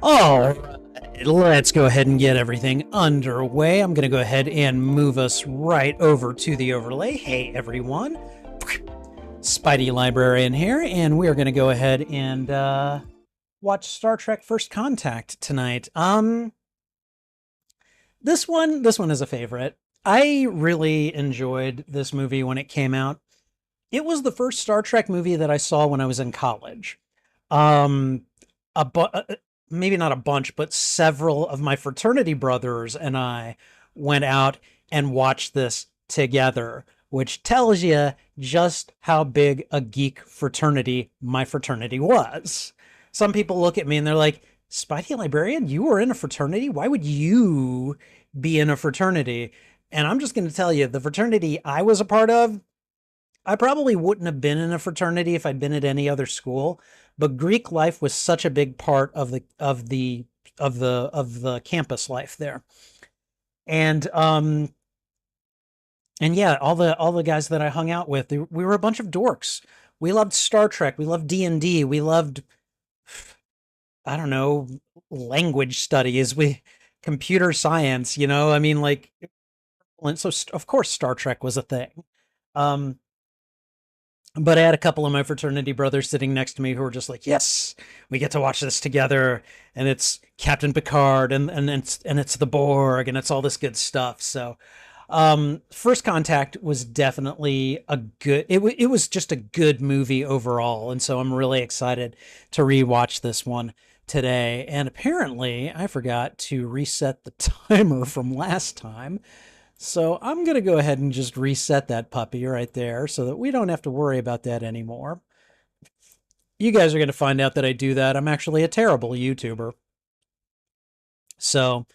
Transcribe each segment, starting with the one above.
All right, let's go ahead and get everything underway. I'm going to go ahead and move us right over to the overlay. Hey, everyone. Spidey Librarian here, and we are going to go ahead and watch Star Trek First Contact tonight. This one is a favorite. I really enjoyed this movie when it came out. It was the first Star Trek movie that I saw when I was in college. Um, a bu- Maybe not a bunch, but several of my fraternity brothers and I went out and watched this together, which tells you just how big a geek fraternity my fraternity was. Some people look at me and they're like, Spidey Librarian, you were in a fraternity? Why would you be in a fraternity? And I'm just going to tell you, the fraternity I was a part of, I probably wouldn't have been in a fraternity if I'd been at any other school, but Greek life was such a big part of the campus life there. And yeah, all the guys that I hung out with, we were a bunch of dorks. We loved Star Trek, we loved D&D, we loved, I don't know, language studies, we computer science, I mean, like, and so of course Star Trek was a thing. Um but I had a couple of my fraternity brothers sitting next to me who were just like, "Yes, we get to watch this together, and it's Captain Picard, and it's the Borg, and it's all this good stuff." So, First Contact was definitely a good. It was just a good movie overall, and so I'm really excited to rewatch this one today. And apparently, I forgot to reset the timer from last time. So I'm going to go ahead and just reset that puppy right there so that we don't have to worry about that anymore. You guys are going to find out that I do that. I'm actually a terrible YouTuber. So,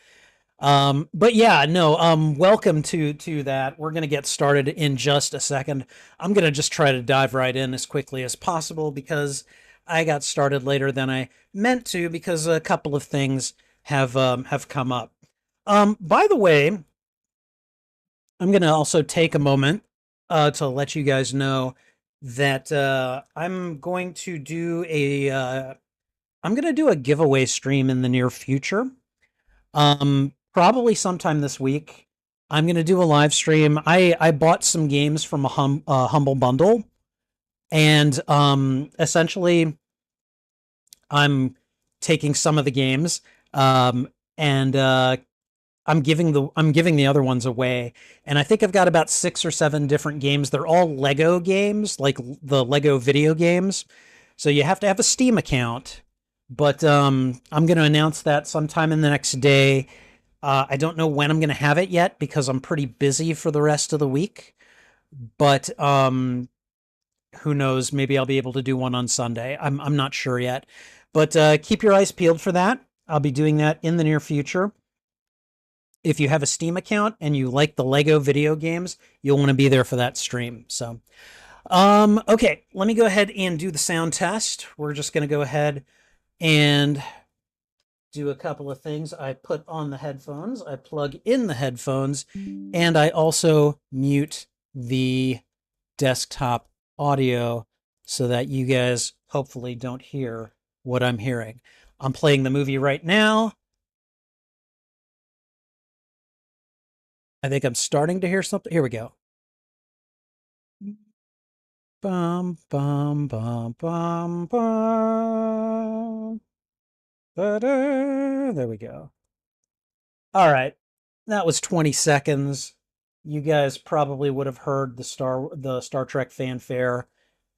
but yeah, no, welcome to that. We're going to get started in just a second. I'm going to just try to dive right in as quickly as possible because I got started later than I meant to because a couple of things have come up. By the way, I'm going to also take a moment to let you guys know that I'm going to do a giveaway stream in the near future. Probably sometime this week. I'm going to do a live stream. I bought some games from a Humble Bundle, and essentially I'm taking some of the games and I'm giving the other ones away, and I think I've got about 6 or 7 different games. They're all Lego games, like the Lego video games. So you have to have a Steam account. But I'm going to announce that sometime in the next day. I don't know when I'm going to have it yet because I'm pretty busy for the rest of the week. But who knows? Maybe I'll be able to do one on Sunday. I'm not sure yet. But keep your eyes peeled for that. I'll be doing that in the near future. If you have a Steam account and you like the Lego video games, you'll want to be there for that stream. So, okay, let me go ahead and do the sound test. We're just going to go ahead and do a couple of things. I put on the headphones, I plug in the headphones, and I also mute the desktop audio so that you guys hopefully don't hear what I'm hearing. I'm playing the movie right now. I think I'm starting to hear something. Here we go. Bum, bum, bum, bum, bum. Ba-da. There we go. All right. That was 20 seconds. You guys probably would have heard the Star Trek fanfare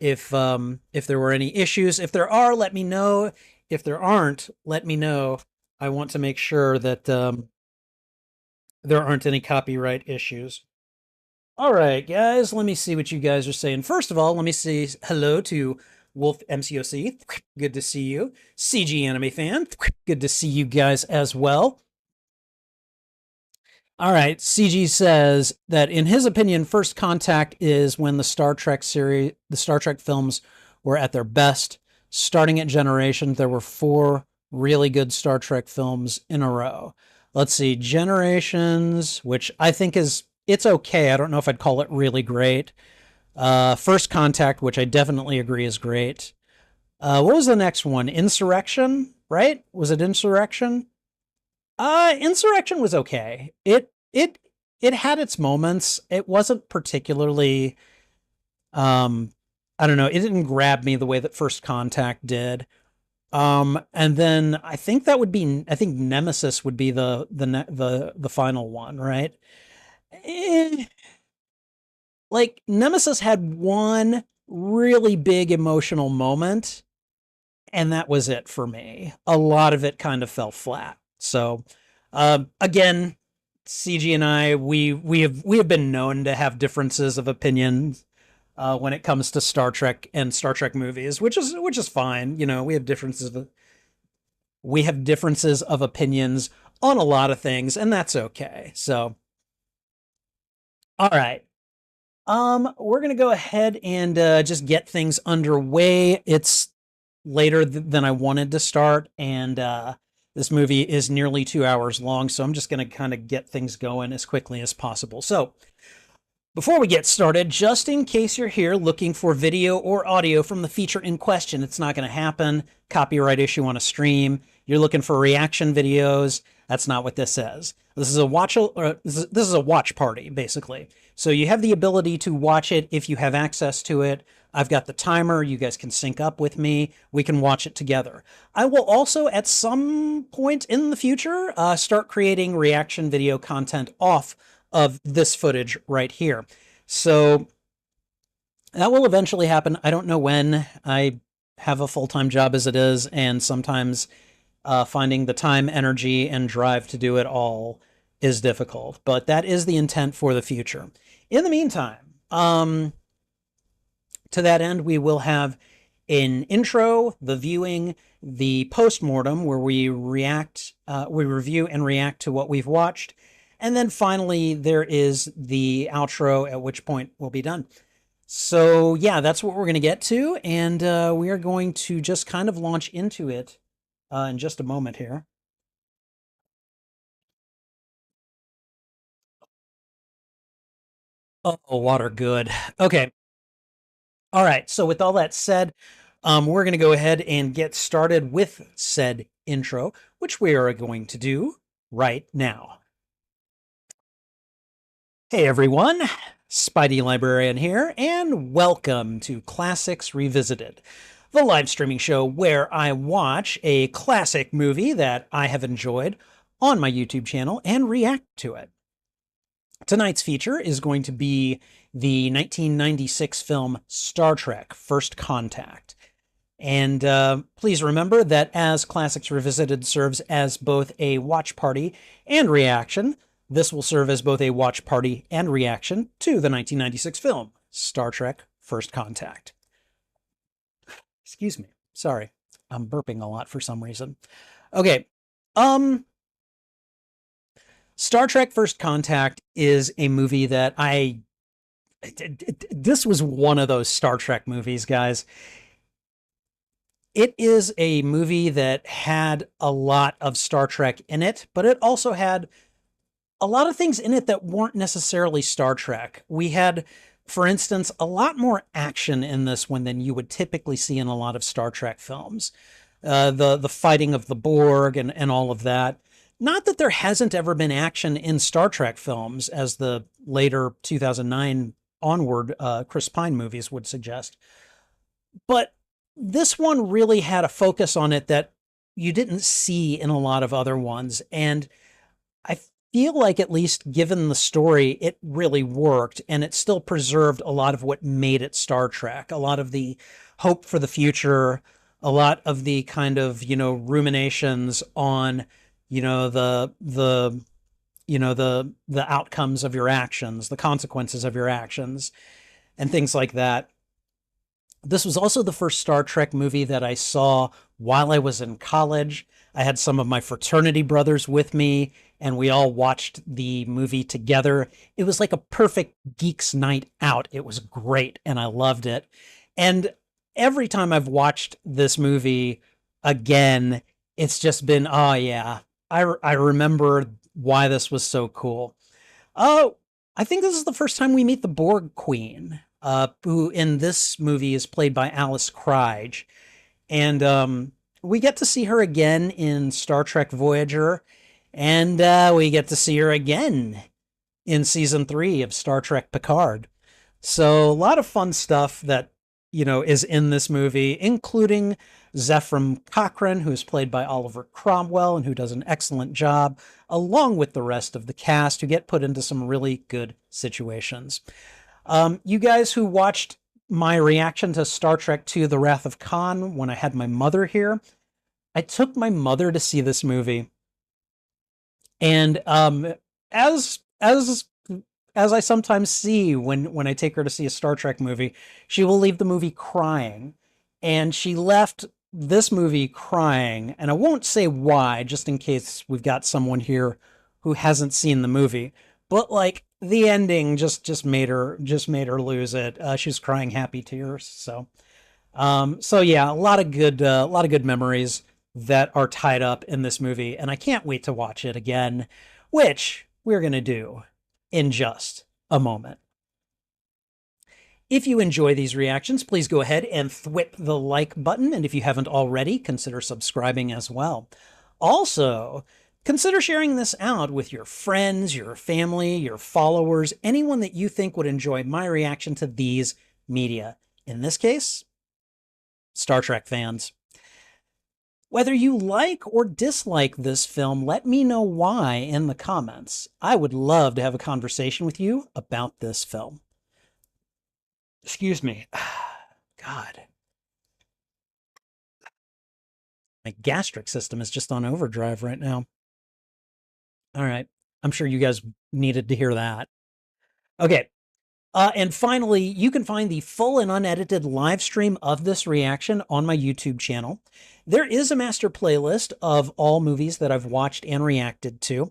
if there were any issues. If there are, let me know. If there aren't, let me know. I want to make sure that there aren't any copyright issues. All right, guys, let me see what you guys are saying. First of all, let me say hello to Wolf MCOC. Good to see you. CG Anime Fan. Good to see you guys as well. All right, CG says that in his opinion, First Contact is when the Star Trek films were at their best. Starting at Generation, there were 4 really good Star Trek films in a row. Let's see, Generations, which I think it's okay. I don't know if I'd call it really great. First Contact, which I definitely agree is great. What was the next one? Insurrection? right? Was it Insurrection? Insurrection was okay. It had its moments. It wasn't particularly um I don't know, it didn't grab me the way that First Contact did. And then I think Nemesis would be the final one, right? Eh, like Nemesis had one really big emotional moment, and that was it for me. A lot of it kind of fell flat. So, again, CG and I, we have been known to have differences of opinion when it comes to Star Trek and Star Trek movies, which is fine. You know, we have differences of opinions on a lot of things, and that's okay. So, all right. We're gonna go ahead and just get things underway. It's later than I wanted to start, and this movie is nearly 2 hours long, so I'm just gonna kind of get things going as quickly as possible. So, before we get started, just in case you're here looking for video or audio from the feature in question, it's not going to happen. Copyright issue on a stream. You're looking for reaction videos. That's not what this is. This is a watch party, basically. So you have the ability to watch it if you have access to it. I've got the timer. You guys can sync up with me. We can watch it together. I will also, at some point in the future, start creating reaction video content off of this footage right here. So that will eventually happen. I don't know when. I have a full-time job as it is, and sometimes finding the time, energy, and drive to do it all is difficult. But that is the intent for the future. In the meantime, to that end, we will have an intro, the viewing, the post-mortem, where we review and react to what we've watched. And then finally, there is the outro, at which point we'll be done. So yeah, that's what we're going to get to. And we are going to just kind of launch into it in just a moment here. Oh, water, good. Okay. All right. So with all that said, we're going to go ahead and get started with said intro, which we are going to do right now. Hey everyone, Spidey Librarian here, and welcome to Classics Revisited, the live streaming show where I watch a classic movie that I have enjoyed on my YouTube channel and react to it. Tonight's feature is going to be the 1996 film Star Trek First Contact. And please remember that as Classics Revisited serves as both a watch party and reaction, this will serve as both a watch party and reaction to the 1996 film, Star Trek First Contact. Excuse me. Sorry. I'm burping a lot for some reason. Okay. Star Trek First Contact is a movie that this was one of those Star Trek movies, guys. It is a movie that had a lot of Star Trek in it, but it also had a lot of things in it that weren't necessarily Star Trek. We had, for instance, a lot more action in this one than you would typically see in a lot of Star Trek films. The fighting of the Borg and all of that. Not that there hasn't ever been action in Star Trek films, as the later 2009 onward Chris Pine movies would suggest. But this one really had a focus on it that you didn't see in a lot of other ones. And I feel like, at least given the story, it really worked, and it still preserved a lot of what made it Star Trek. A lot of the hope for the future, a lot of the kind of, ruminations on, the outcomes of your actions, the consequences of your actions, and things like that. This was also the first Star Trek movie that I saw while I was in college. I had some of my fraternity brothers with me, and we all watched the movie together. It was like a perfect geeks night out. It was great, and I loved it. And every time I've watched this movie again, it's just been, oh yeah, I remember why this was so cool. Oh, I think this is the first time we meet the Borg Queen, who in this movie is played by Alice Krige. And we get to see her again in Star Trek Voyager, and we get to see her again in season 3 of Star Trek Picard. So a lot of fun stuff that is in this movie, including Zephram Cochrane, who's played by Oliver Cromwell and who does an excellent job, along with the rest of the cast who get put into some really good situations. You guys who watched my reaction to Star Trek II: The Wrath of Khan when I had my mother here, I took my mother to see this movie, and as I sometimes see when I take her to see a Star Trek movie, she will leave the movie crying, and she left this movie crying, and I won't say why, just in case we've got someone here who hasn't seen the movie, but like the ending just made her lose it. She was crying happy tears. So yeah, a lot of good memories that are tied up in this movie, and I can't wait to watch it again, which we're gonna do in just a moment. If you enjoy these reactions, please go ahead and thwip the like button, and if you haven't already, consider subscribing as well. Also, consider sharing this out with your friends, your family, your followers, anyone that you think would enjoy my reaction to these media. In this case, Star Trek fans. Whether you like or dislike this film, let me know why in the comments. I would love to have a conversation with you about this film. Excuse me. God. My gastric system is just on overdrive right now. All right. I'm sure you guys needed to hear that. Okay. And finally, you can find the full and unedited live stream of this reaction on my YouTube channel. There is a master playlist of all movies that I've watched and reacted to.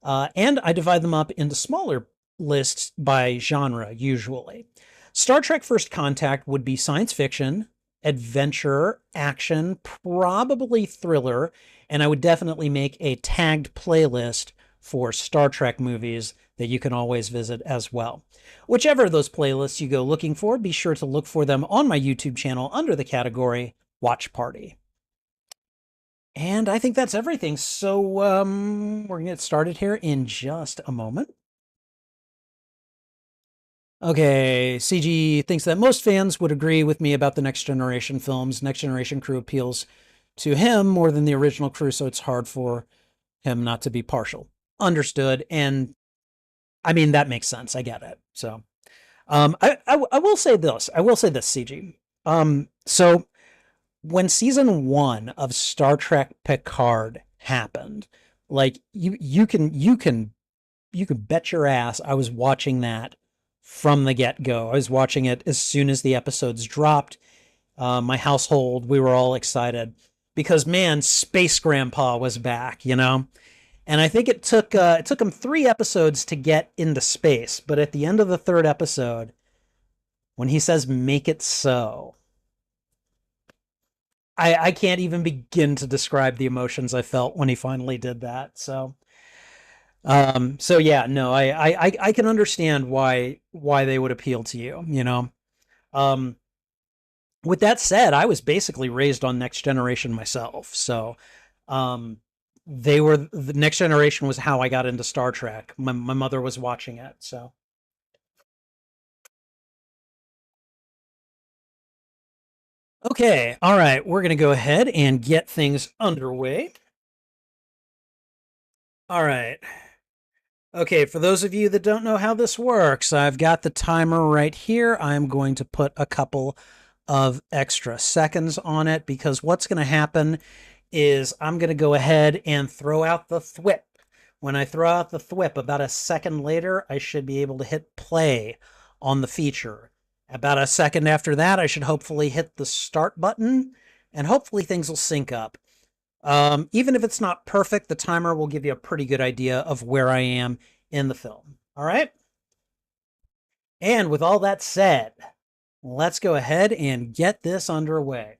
And I divide them up into smaller lists by genre, usually. Star Trek First Contact would be science fiction, adventure, action, probably thriller, and I would definitely make a tagged playlist for Star Trek movies that you can always visit as well. Whichever of those playlists you go looking for, be sure to look for them on my YouTube channel under the category Watch Party. And I think that's everything. So we're going to get started here in just a moment. Okay, CG thinks that most fans would agree with me about the Next Generation films. Next Generation crew appeals to him more than the original crew, so it's hard for him not to be partial. Understood. And I mean, that makes sense. I get it. So I will say this. I will say this, CG. So when season 1 of Star Trek Picard happened, like you can bet your ass I was watching that from the get-go. I was watching it as soon as the episodes dropped. My household, we were all excited because man, Space Grandpa was back, And I think it took him 3 episodes to get into space, but at the end of the 3rd episode, when he says "make it so," I can't even begin to describe the emotions I felt when he finally did that. So yeah, no, I can understand why they would appeal to you. With that said, I was basically raised on Next Generation myself, so the Next Generation was how I got into Star Trek. My mother was watching it, so. Okay, all right, we're going to go ahead and get things underway. All right. Okay, for those of you that don't know how this works, I've got the timer right here. I'm going to put a couple of extra seconds on it because what's going to happen is I'm going to go ahead and throw out the thwip. When I throw out the thwip, about a second later, I should be able to hit play on the feature. About a second after that, I should hopefully hit the start button, and hopefully things will sync up. Even if it's not perfect, the timer will give you a pretty good idea of where I am in the film. All right? And with all that said, let's go ahead and get this underway.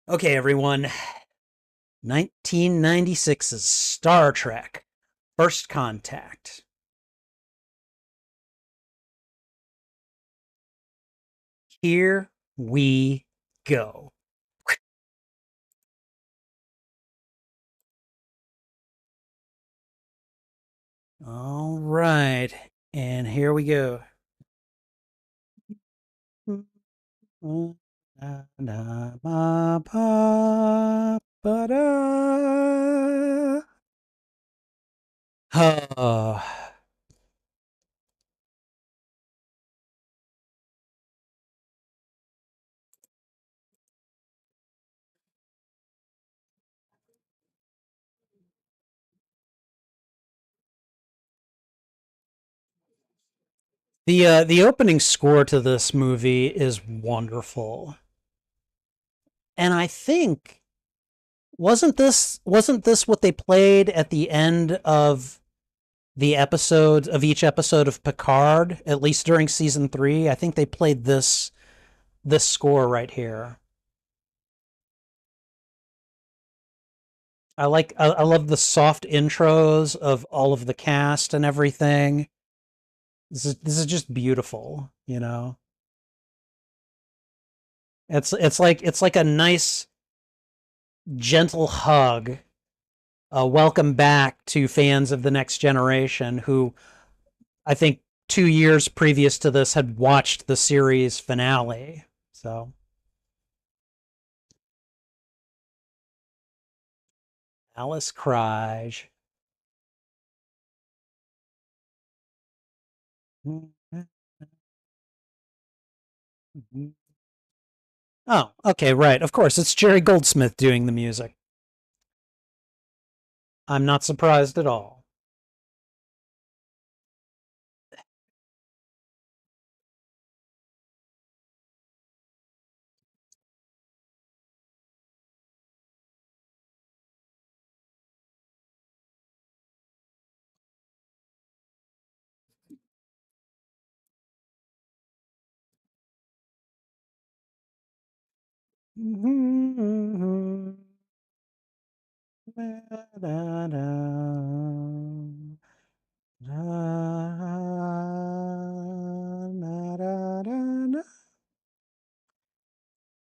Okay, everyone. 1996's Star Trek First Contact. Here we go. All right. And here we go. Oh. The opening score to this movie is wonderful. And I think wasn't this what they played at the end of the episodes of each episode of Picard, at least during season 3? I think they played this score right here. I love the soft intros of all of the cast and everything. This is just beautiful, you know. It's like a nice gentle hug, a welcome back to fans of the Next Generation who I think 2 years previous to this had watched the series finale. So Alice Krige. Oh, okay, right. Of course, it's Jerry Goldsmith doing the music. I'm not surprised at all.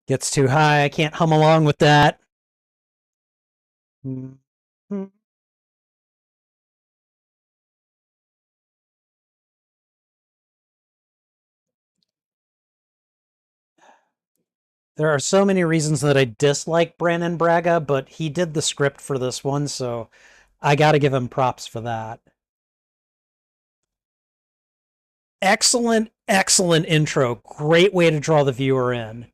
Gets too high. I can't hum along with that. There are so many reasons that I dislike Brandon Braga, but he did the script for this one, so I got to give him props for that. Excellent, excellent intro. Great way to draw the viewer in.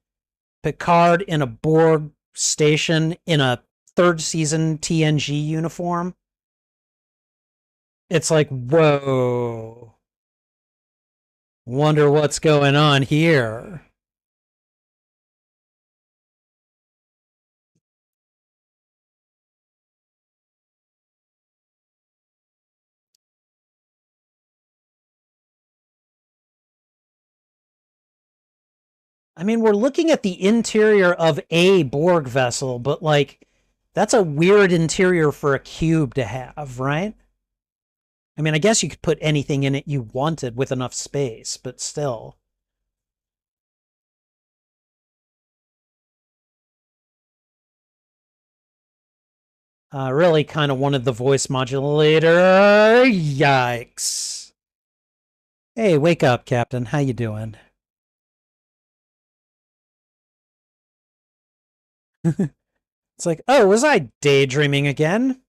Picard in a Borg station in a third season TNG uniform. It's like, whoa. Wonder what's going on here. I mean, we're looking at the interior of a Borg vessel, but like, that's a weird interior for a cube to have, right? I mean, I guess you could put anything in it you wanted with enough space, but still. I really kind of wanted the voice modulator. Yikes. Hey, wake up, Captain. How you doing? It's like, oh, was I daydreaming again?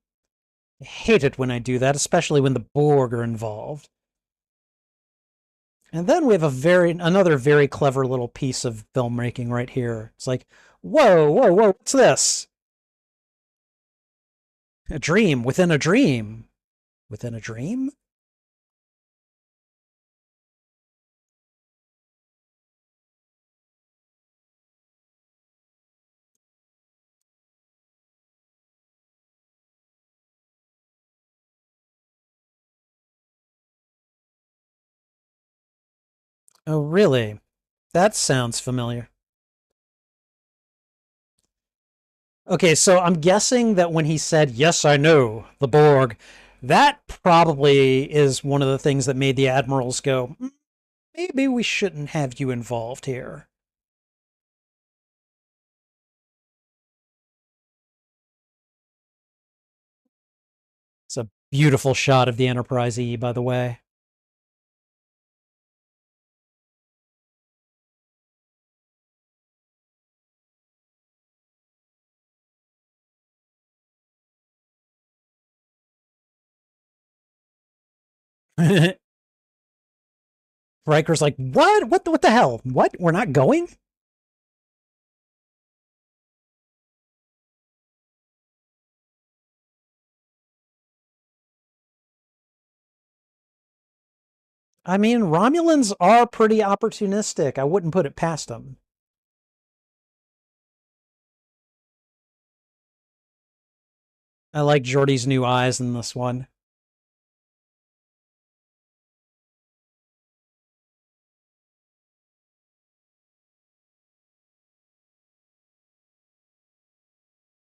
I hate it when I do that, especially when the Borg are involved. And then we have another very clever little piece of filmmaking right here. It's like, whoa, whoa, whoa, what's this? A dream within a dream. Within a dream? Oh, really? That sounds familiar. Okay, so I'm guessing that when he said, yes, I know, the Borg, that probably is one of the things that made the admirals go, maybe we shouldn't have you involved here. It's a Beautiful shot of the Enterprise E, by the way. Riker's like, what? What the hell? What? We're not going? I mean, Romulans are pretty opportunistic. I wouldn't put it past them. I like Geordi's new eyes in this one.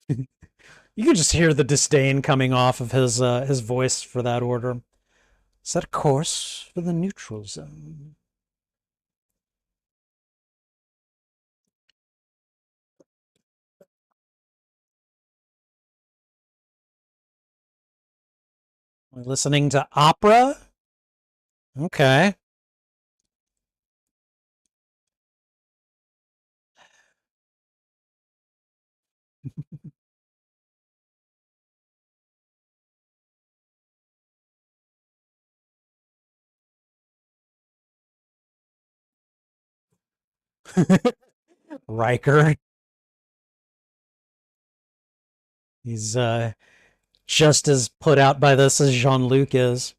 You can just hear the disdain coming off of his voice for that order. Set a course for the neutral zone. We're listening to opera. Okay. Riker. He's just as put out by this as Jean Luc is.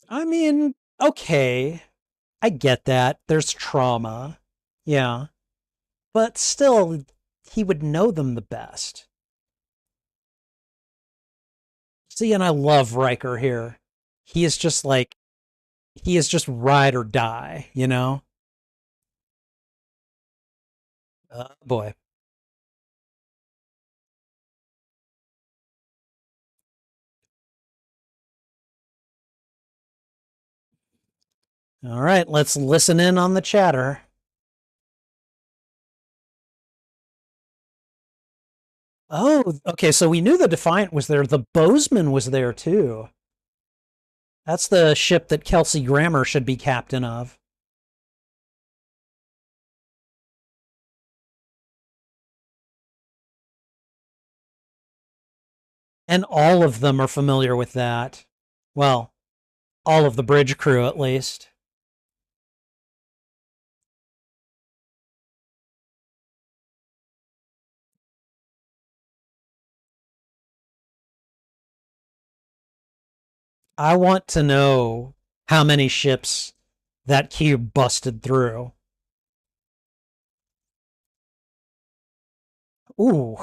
I mean, okay. I get that. There's trauma. Yeah. But still, he would know them the best. See, and I love Riker here. He is just like, he is just ride or die, you know? Boy. All right, let's listen in on the chatter. Oh, okay. So we knew the Defiant was there. The Bozeman was there too. That's the ship that Kelsey Grammer should be captain of. And all of them are familiar with that. Well, all of the bridge crew, at least. I want to know how many ships that cube busted through. Ooh.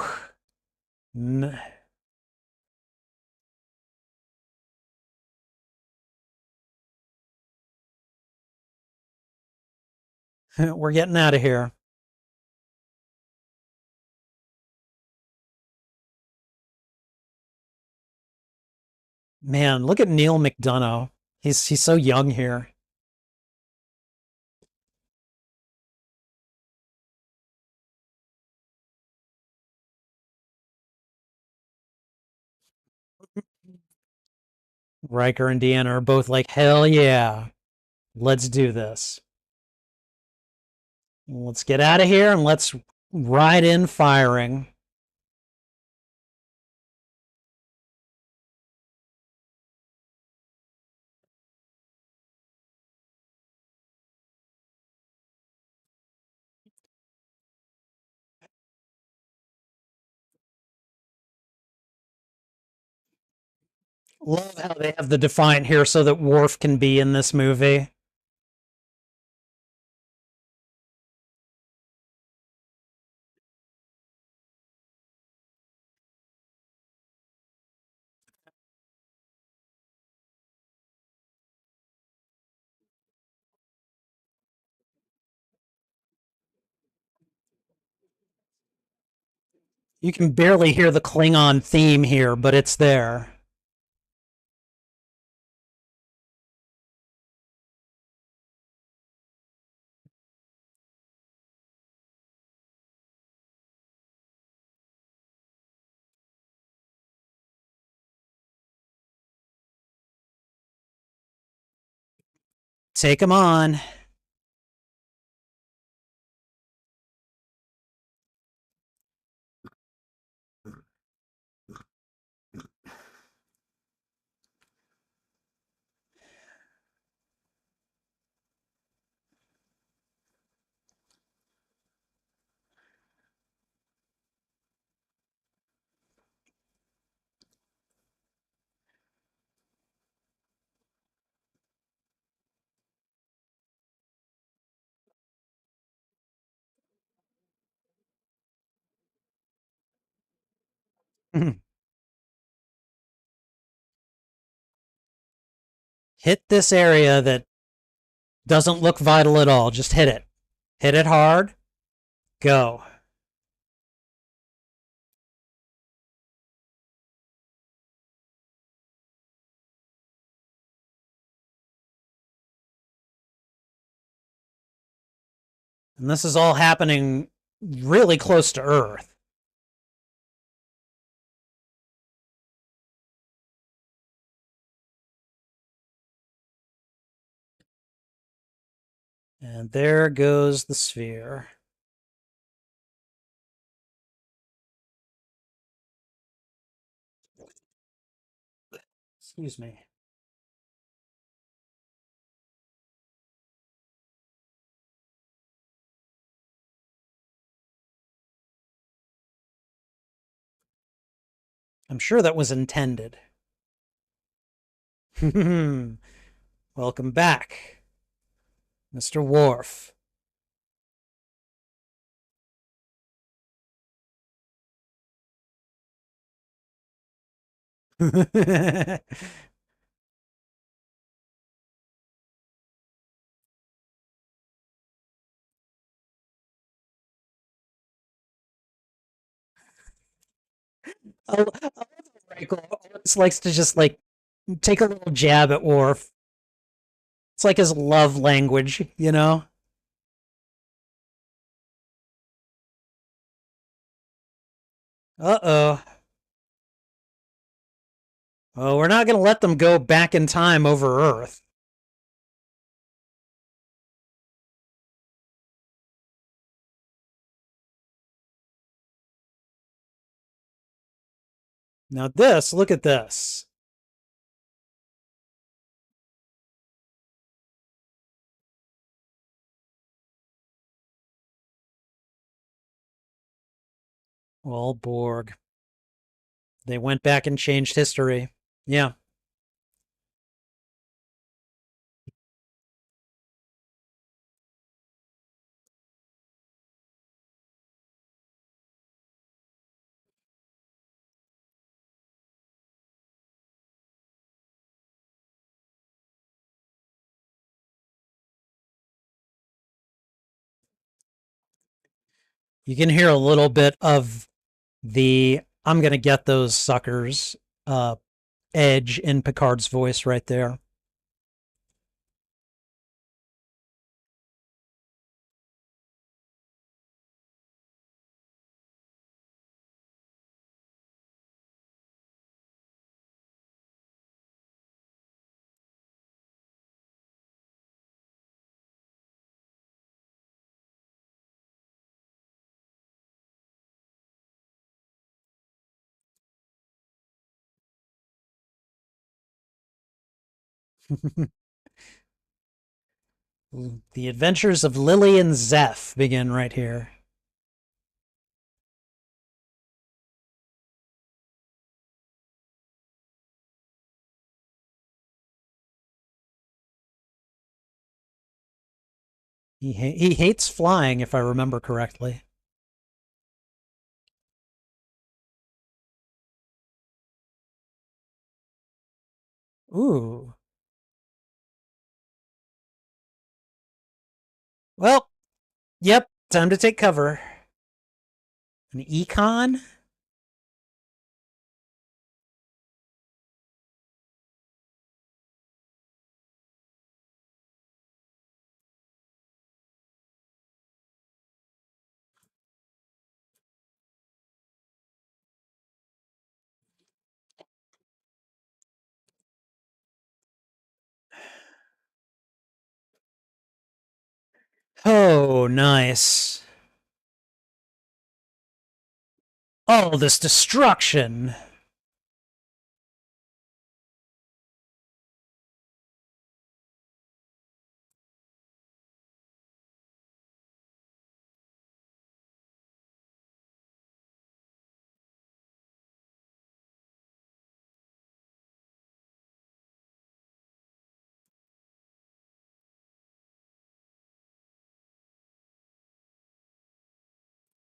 We're getting out of here. Man, look at Neil McDonough. He's so young here. Riker and Deanna are both like, hell yeah, let's do this. Let's get out of here and let's ride in firing. Love how they have the Defiant here so that Worf can be in this movie. You can barely hear the Klingon theme here, but it's there. Take them on. Hit this area that doesn't look vital at all. Just hit it. Hit it hard. Go. And this is all happening really close to Earth. And there goes the sphere. Excuse me. I'm sure that was intended. Welcome back, Mr. Worf. Michael always likes to just like take a little jab at Worf. It's like his love language, you know? Uh-oh. Oh, we're not going to let them go back in time over Earth. Now this, look at this. Well, Borg. They went back and changed history. Yeah. You can hear a little bit of the I'm going to get those suckers edge in Picard's voice right there. The adventures of Lily and Zeph begin right here. He hates flying, if I remember correctly. Ooh. Well, yep, time to take cover. An econ? Oh, nice. All this destruction.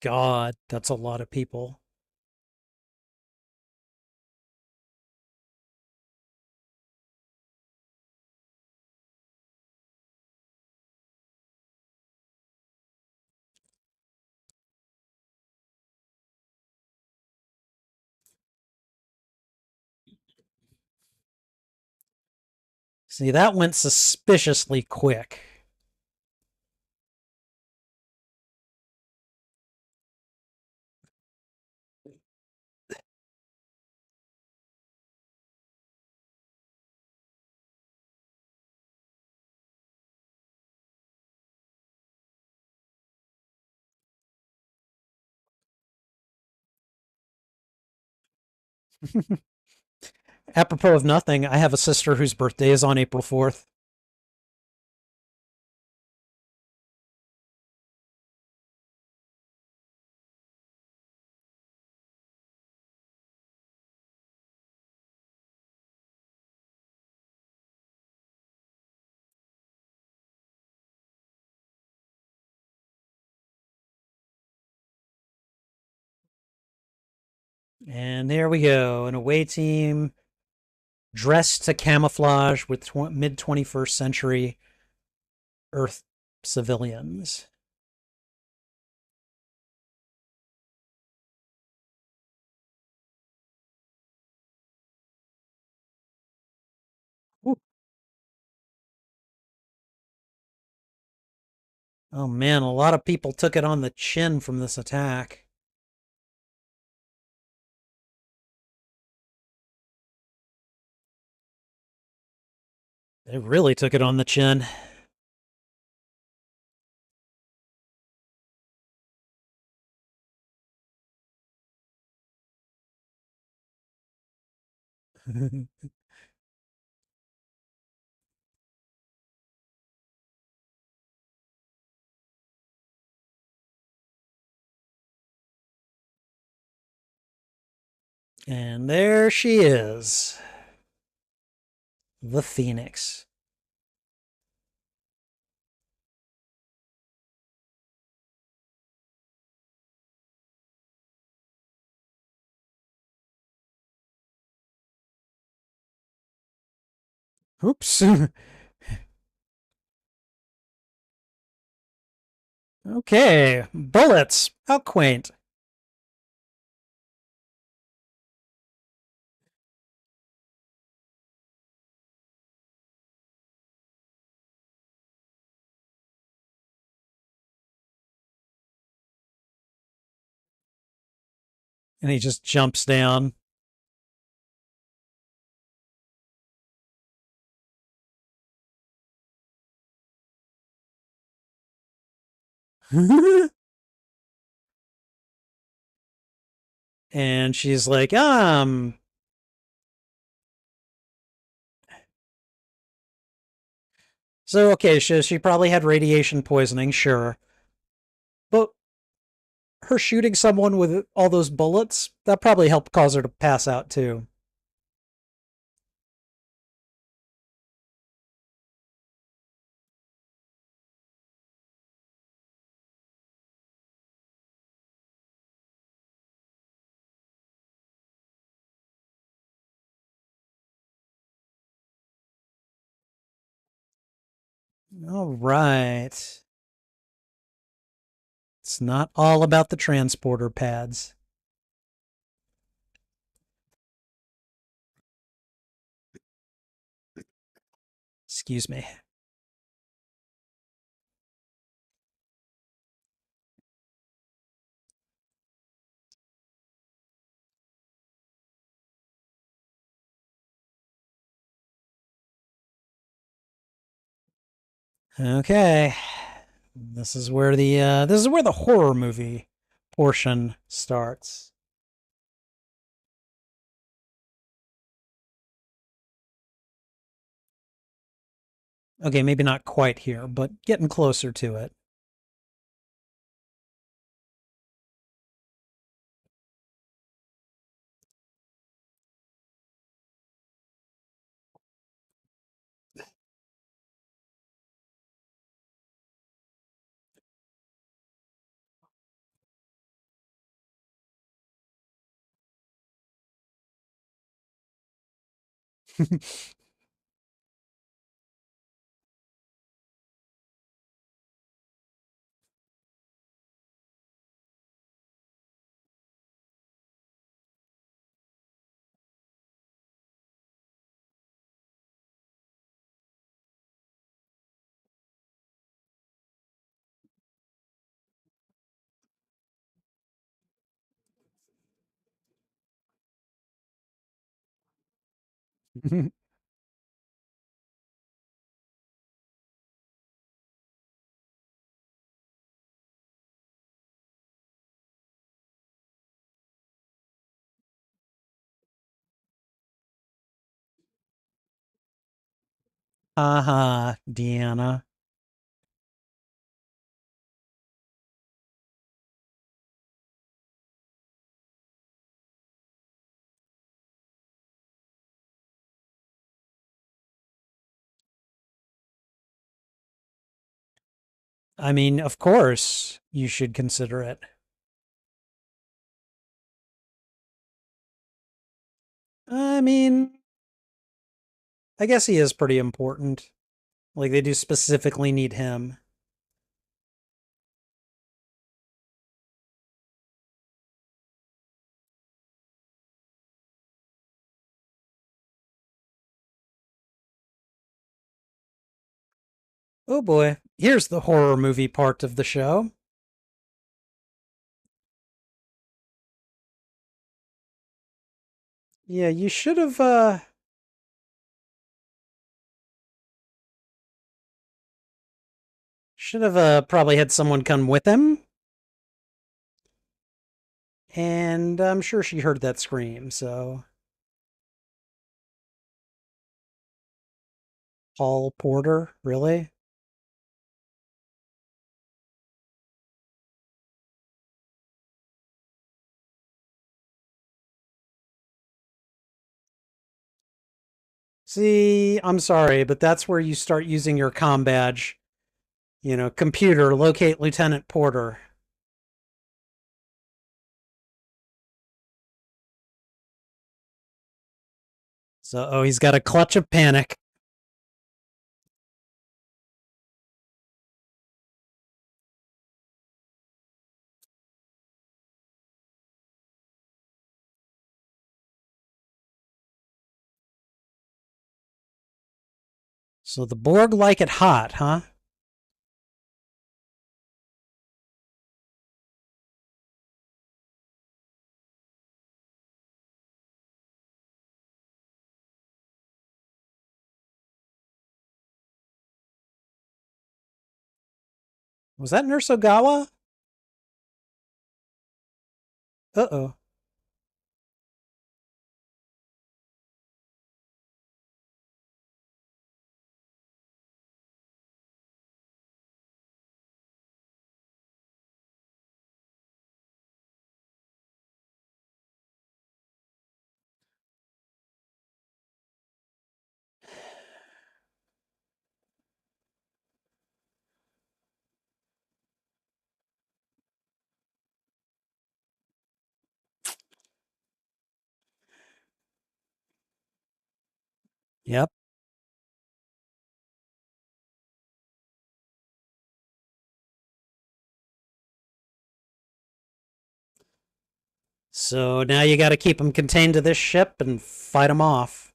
God, that's a lot of people. See, that went suspiciously quick. Apropos of nothing, I have a sister whose birthday is on April 4th. And there we go. An away team dressed to camouflage with mid 21st century Earth civilians. Ooh. Oh man, a lot of people took it on the chin from this attack. They really took it on the chin. And there she is, the Phoenix. Oops. Okay, bullets. How quaint. And he just jumps down. And she's like, So, okay, she probably had radiation poisoning, sure. But her shooting someone with all those bullets, that probably helped cause her to pass out, too. All right. It's not all about the transporter pads. Excuse me. Okay. This is where the horror movie portion starts. Okay, maybe not quite here, but getting closer to it. Haha, Deanna. I mean, of course, you should consider it. I mean, I guess he is pretty important. Like, they do specifically need him. Oh boy, here's the horror movie part of the show. Yeah, you should have probably had someone come with him. And I'm sure she heard that scream, so Paul Porter, really? See, I'm sorry, but that's where you start using your comm badge. Computer, locate Lieutenant Porter. So, oh, he's got a clutch of panic. So the Borg like it hot, huh? Was that Nurse Ogawa? Uh-oh. Yep. So now you got to keep them contained to this ship and fight them off.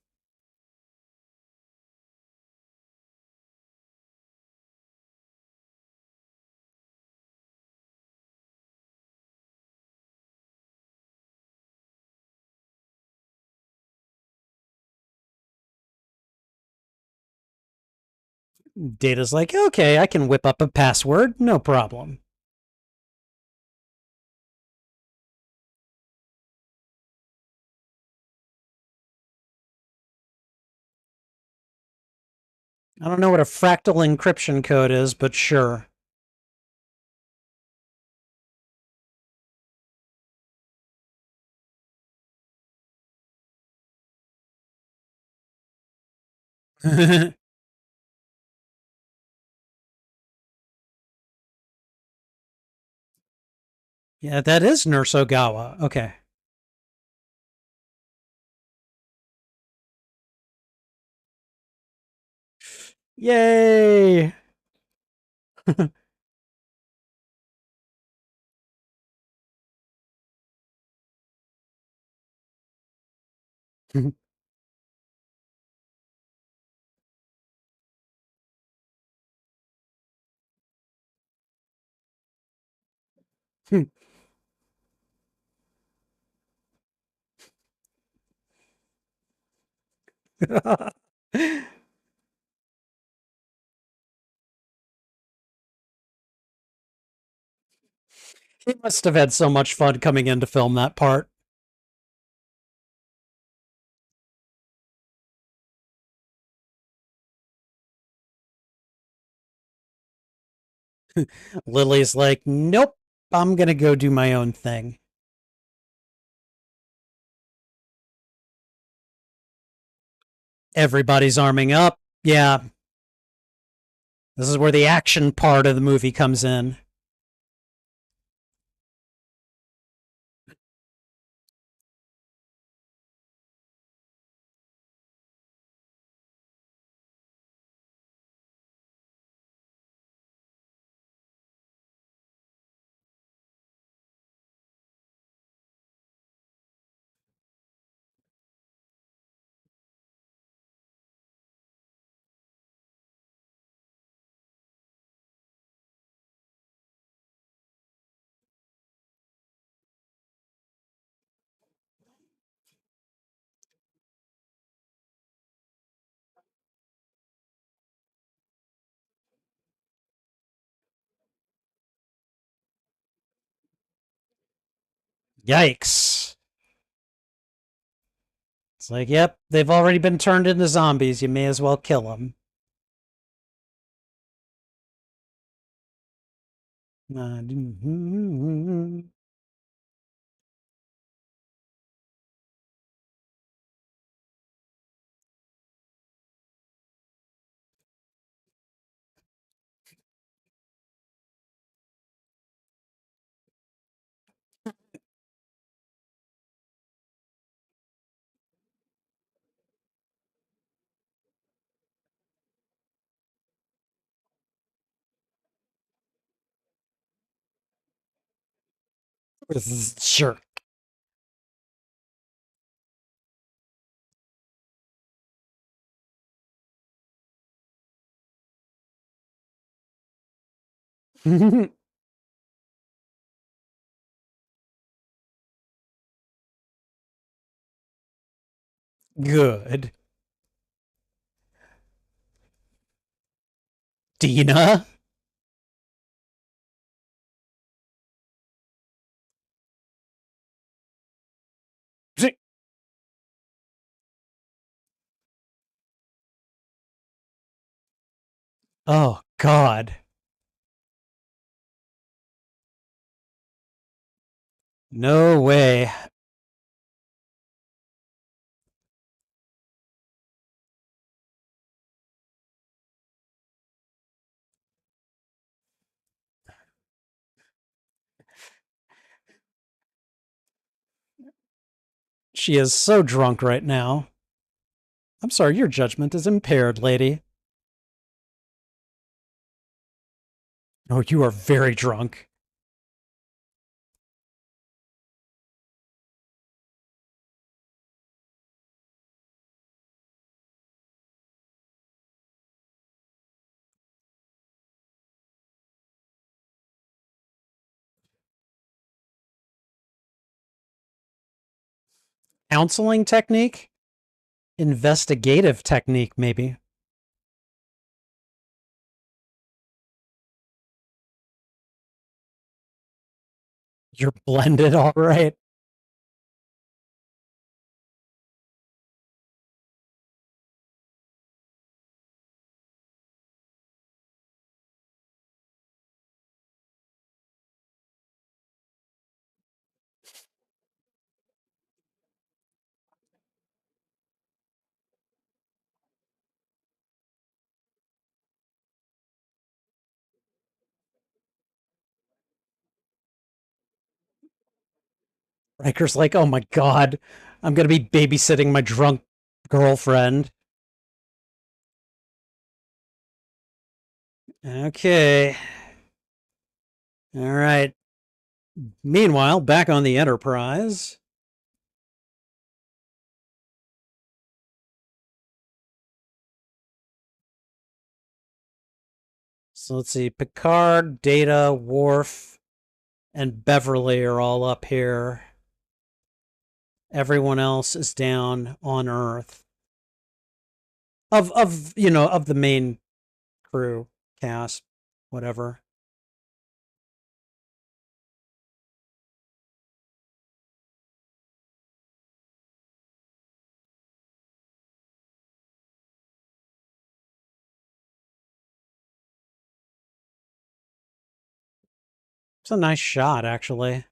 Data's like, okay, I can whip up a password, no problem. I don't know what a fractal encryption code is, but sure. Yeah, that is Nurse Ogawa. Okay. Yay! He must have had so much fun coming in to film that part. Lily's like, nope, I'm gonna go do my own thing. Everybody's arming up. Yeah, this is where the action part of the movie comes in. Yikes. It's like, yep, they've already been turned into zombies. You may as well kill them. Sure. Good. Dina? Oh, God. No way. She is so drunk right now. I'm sorry, your judgment is impaired, lady. Oh, you are very drunk. Counseling technique? Investigative technique, maybe. You're blended, all right. Riker's like, oh my god, I'm gonna be babysitting my drunk girlfriend. Okay. All right. Meanwhile, back on the Enterprise. So let's see. Picard, Data, Worf, and Beverly are all up here. Everyone else is down on Earth. Of the main crew, cast, whatever. It's a nice shot, actually.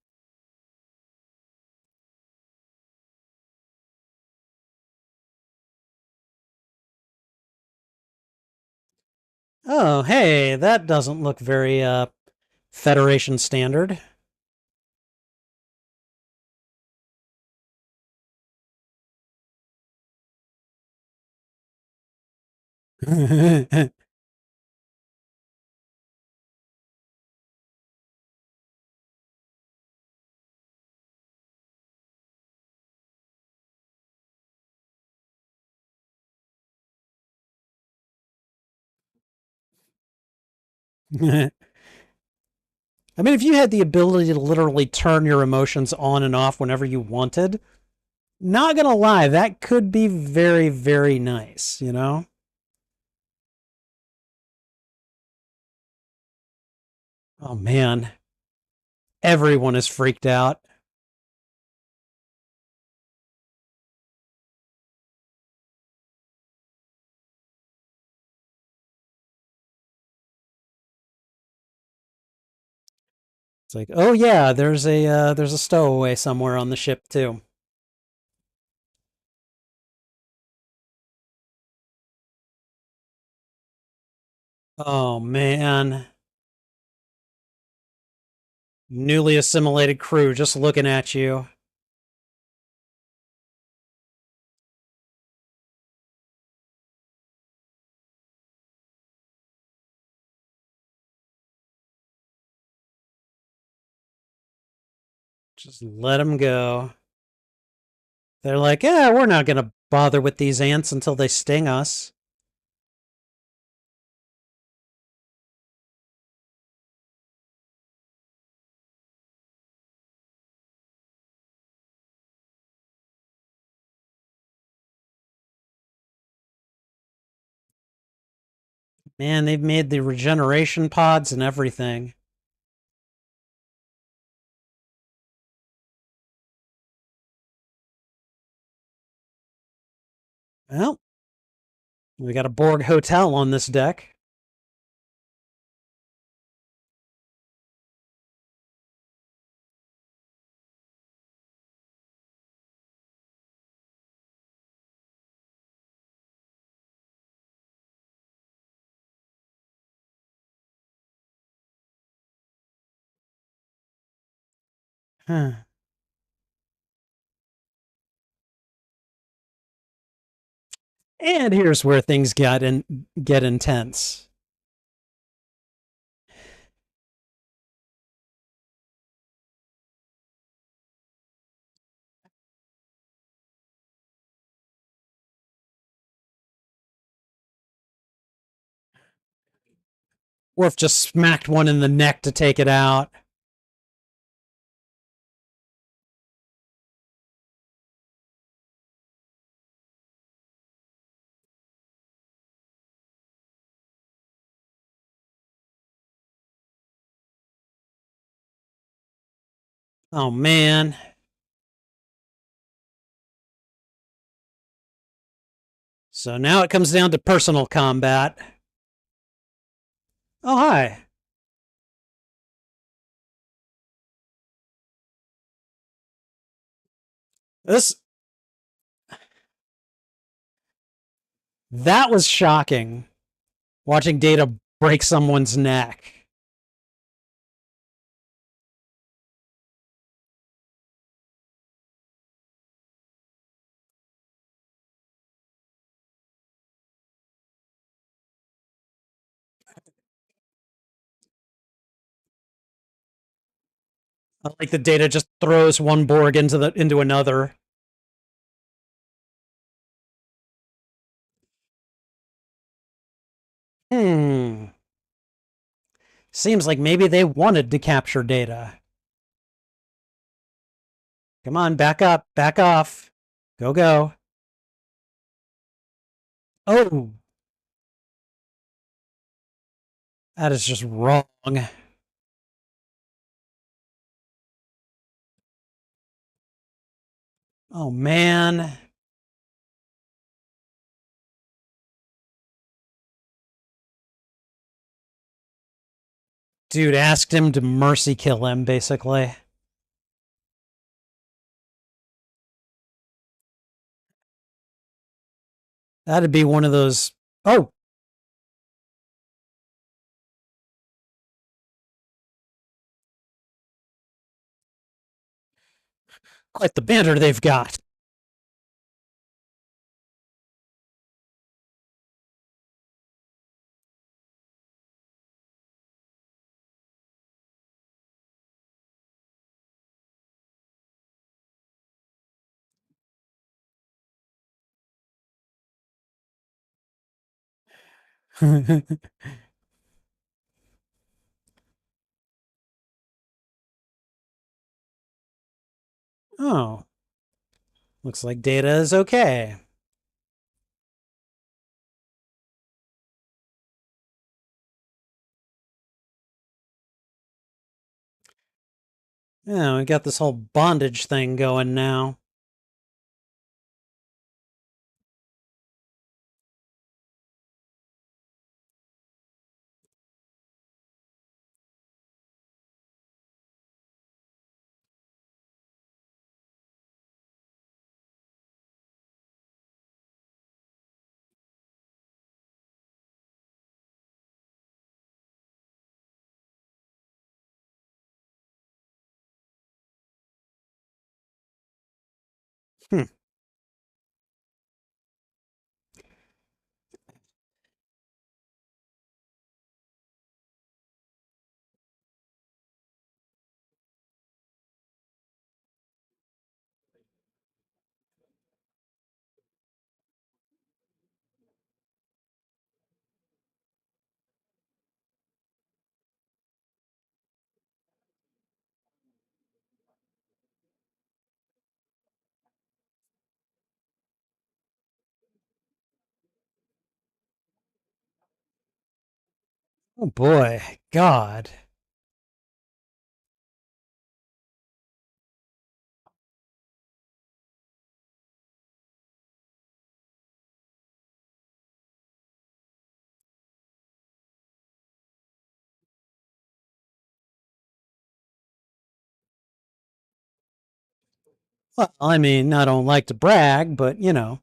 Oh, hey, that doesn't look very Federation standard. I mean, if you had the ability to literally turn your emotions on and off whenever you wanted, not gonna lie, that could be very, very nice, you know? Oh man, everyone is freaked out. It's like, oh yeah, there's a stowaway somewhere on the ship too. Oh man, newly assimilated crew just looking at you. Just let them go. They're like, yeah, we're not gonna bother with these ants until they sting us. Man, they've made the regeneration pods and everything. Well, we got a Borg hotel on this deck. Huh. And here's where things get intense. Worf just smacked one in the neck to take it out. Oh man. So now it comes down to personal combat. Oh hi. This that was shocking. Watching Data break someone's neck. Like the Data just throws one Borg into another. Hmm. Seems like maybe they wanted to capture Data. Come on, back up, back off. Go, go. Oh, that is just wrong. Oh, man. Dude asked him to mercy kill him, basically. That'd be one of those. Oh, quite the banter they've got. Oh, looks like Data is okay. Yeah, we got this whole bondage thing going now. Hmm. Oh boy, God. Well, I mean, I don't like to brag, but you know.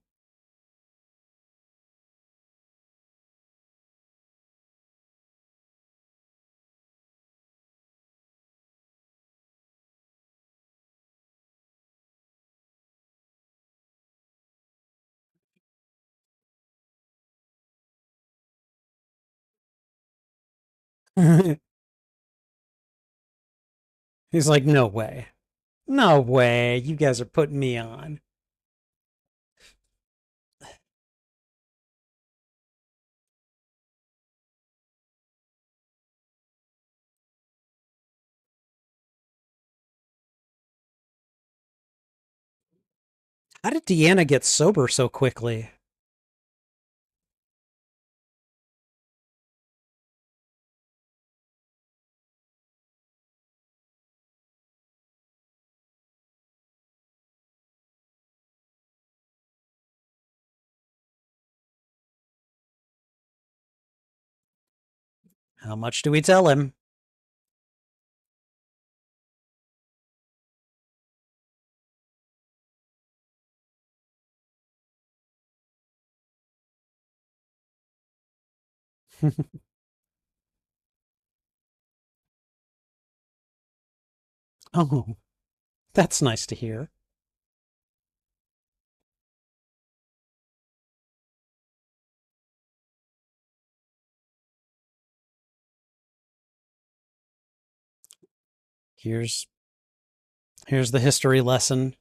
He's like, no way. No way. You guys are putting me on. How did Deanna get sober so quickly? How much do we tell him? Oh, that's nice to hear. Here's here's the history lesson.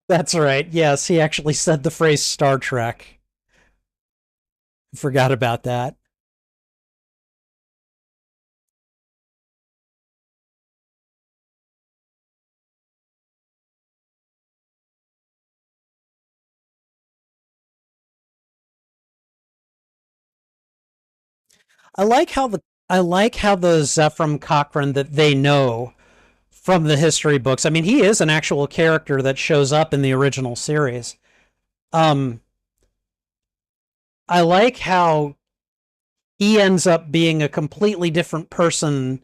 That's right. Yes, he actually said the phrase Star Trek. Forgot about that. I like how the I like how the Zephram Cochrane that they know from the history books. I mean, he is an actual character that shows up in the original series. Um, I like how he ends up being a completely different person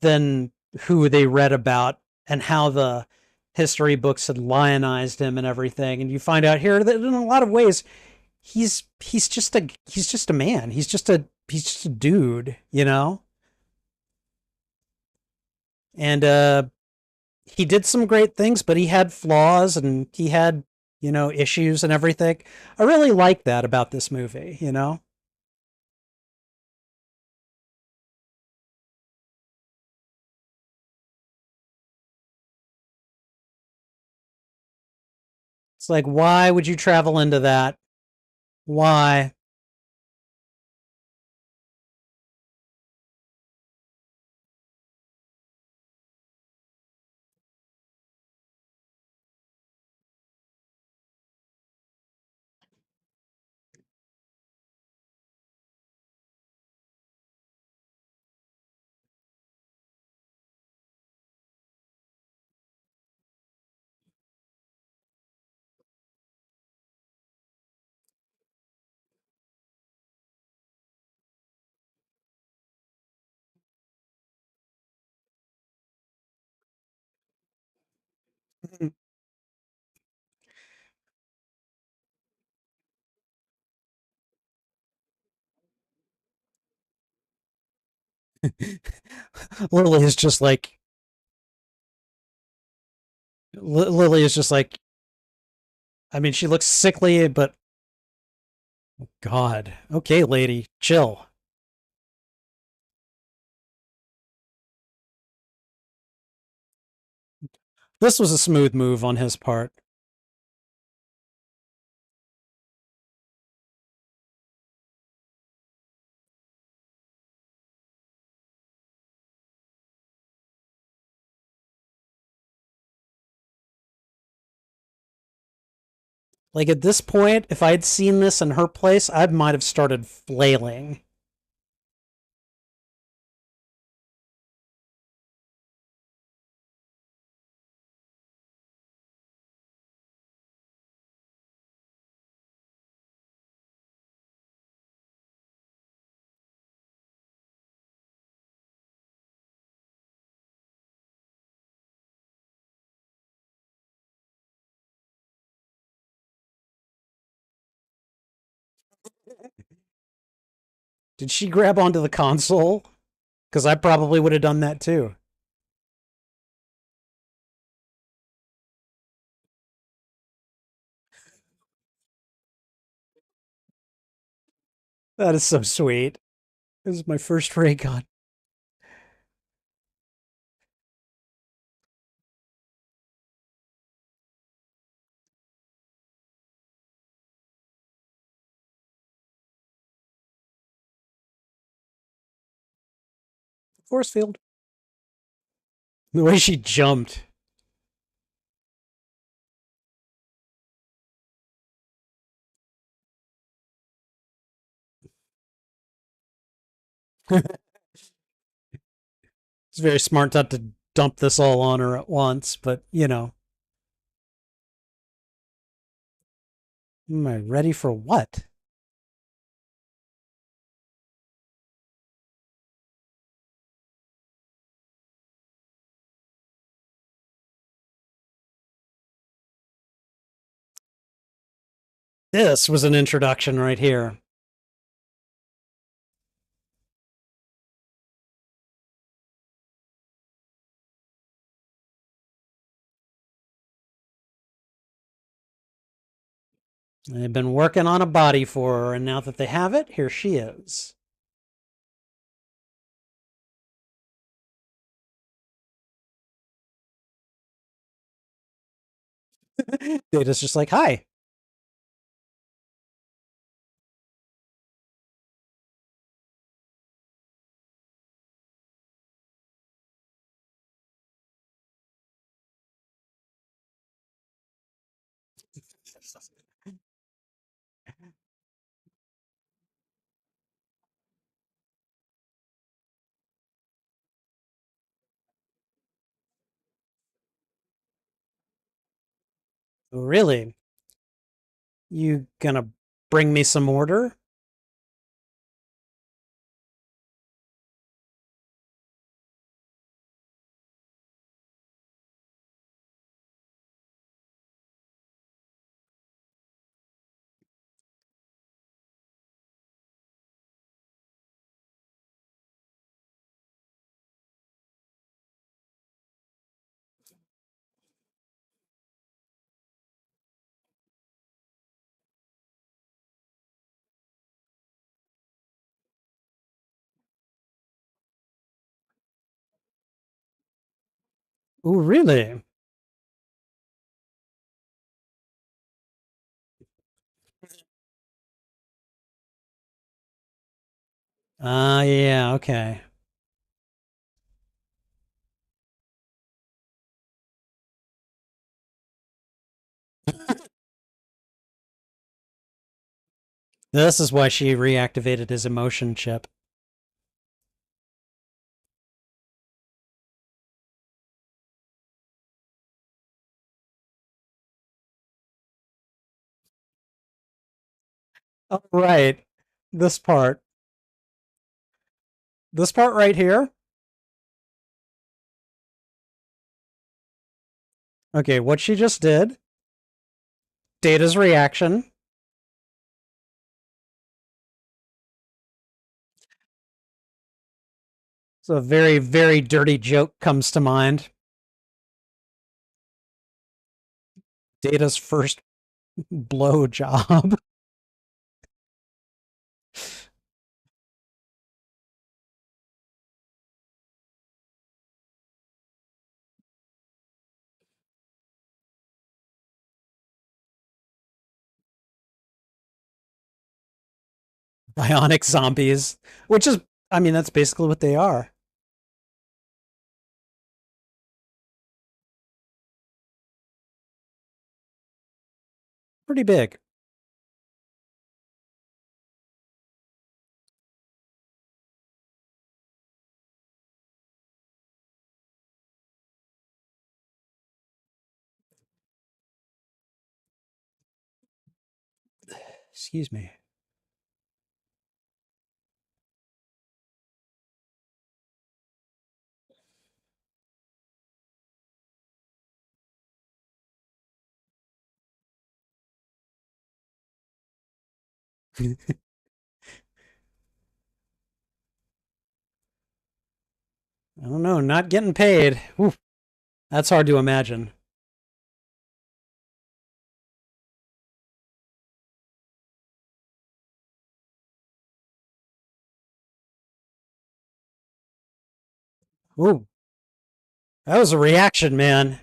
than who they read about, and how the history books had lionized him and everything. And you find out here that in a lot of ways he's just a man. He's just a dude, you know? And he did some great things, but he had flaws and he had, issues and everything. I really like that about this movie, you know? It's like, why would you travel into that? Why? Lily is just like, Lily is just like, I mean, she looks sickly, but God. Okay, lady, chill. This was a smooth move on his part. Like at this point, if I'd seen this in her place, I might have started flailing. Did she grab onto the console? Because I probably would have done that too. That is so sweet. This is my first ray gun. Force field. The way she jumped. It's very smart not to dump this all on her at once, but you know. Am I ready for what? This was an introduction right here. They've been working on a body for her, and now that they have it, here she is. Data's just like, hi. Really? You gonna bring me some order? Oh, really? Yeah, okay. This is why she reactivated his emotion chip. Oh, right. This part. This part right here. Okay, what she just did. Data's reaction. So a very, very dirty joke comes to mind. Data's first blow job. Bionic zombies, which is, I mean, that's basically what they are. Pretty big. Excuse me. I don't know, not getting paid. Oof, that's hard to imagine. Ooh, that was a reaction, man.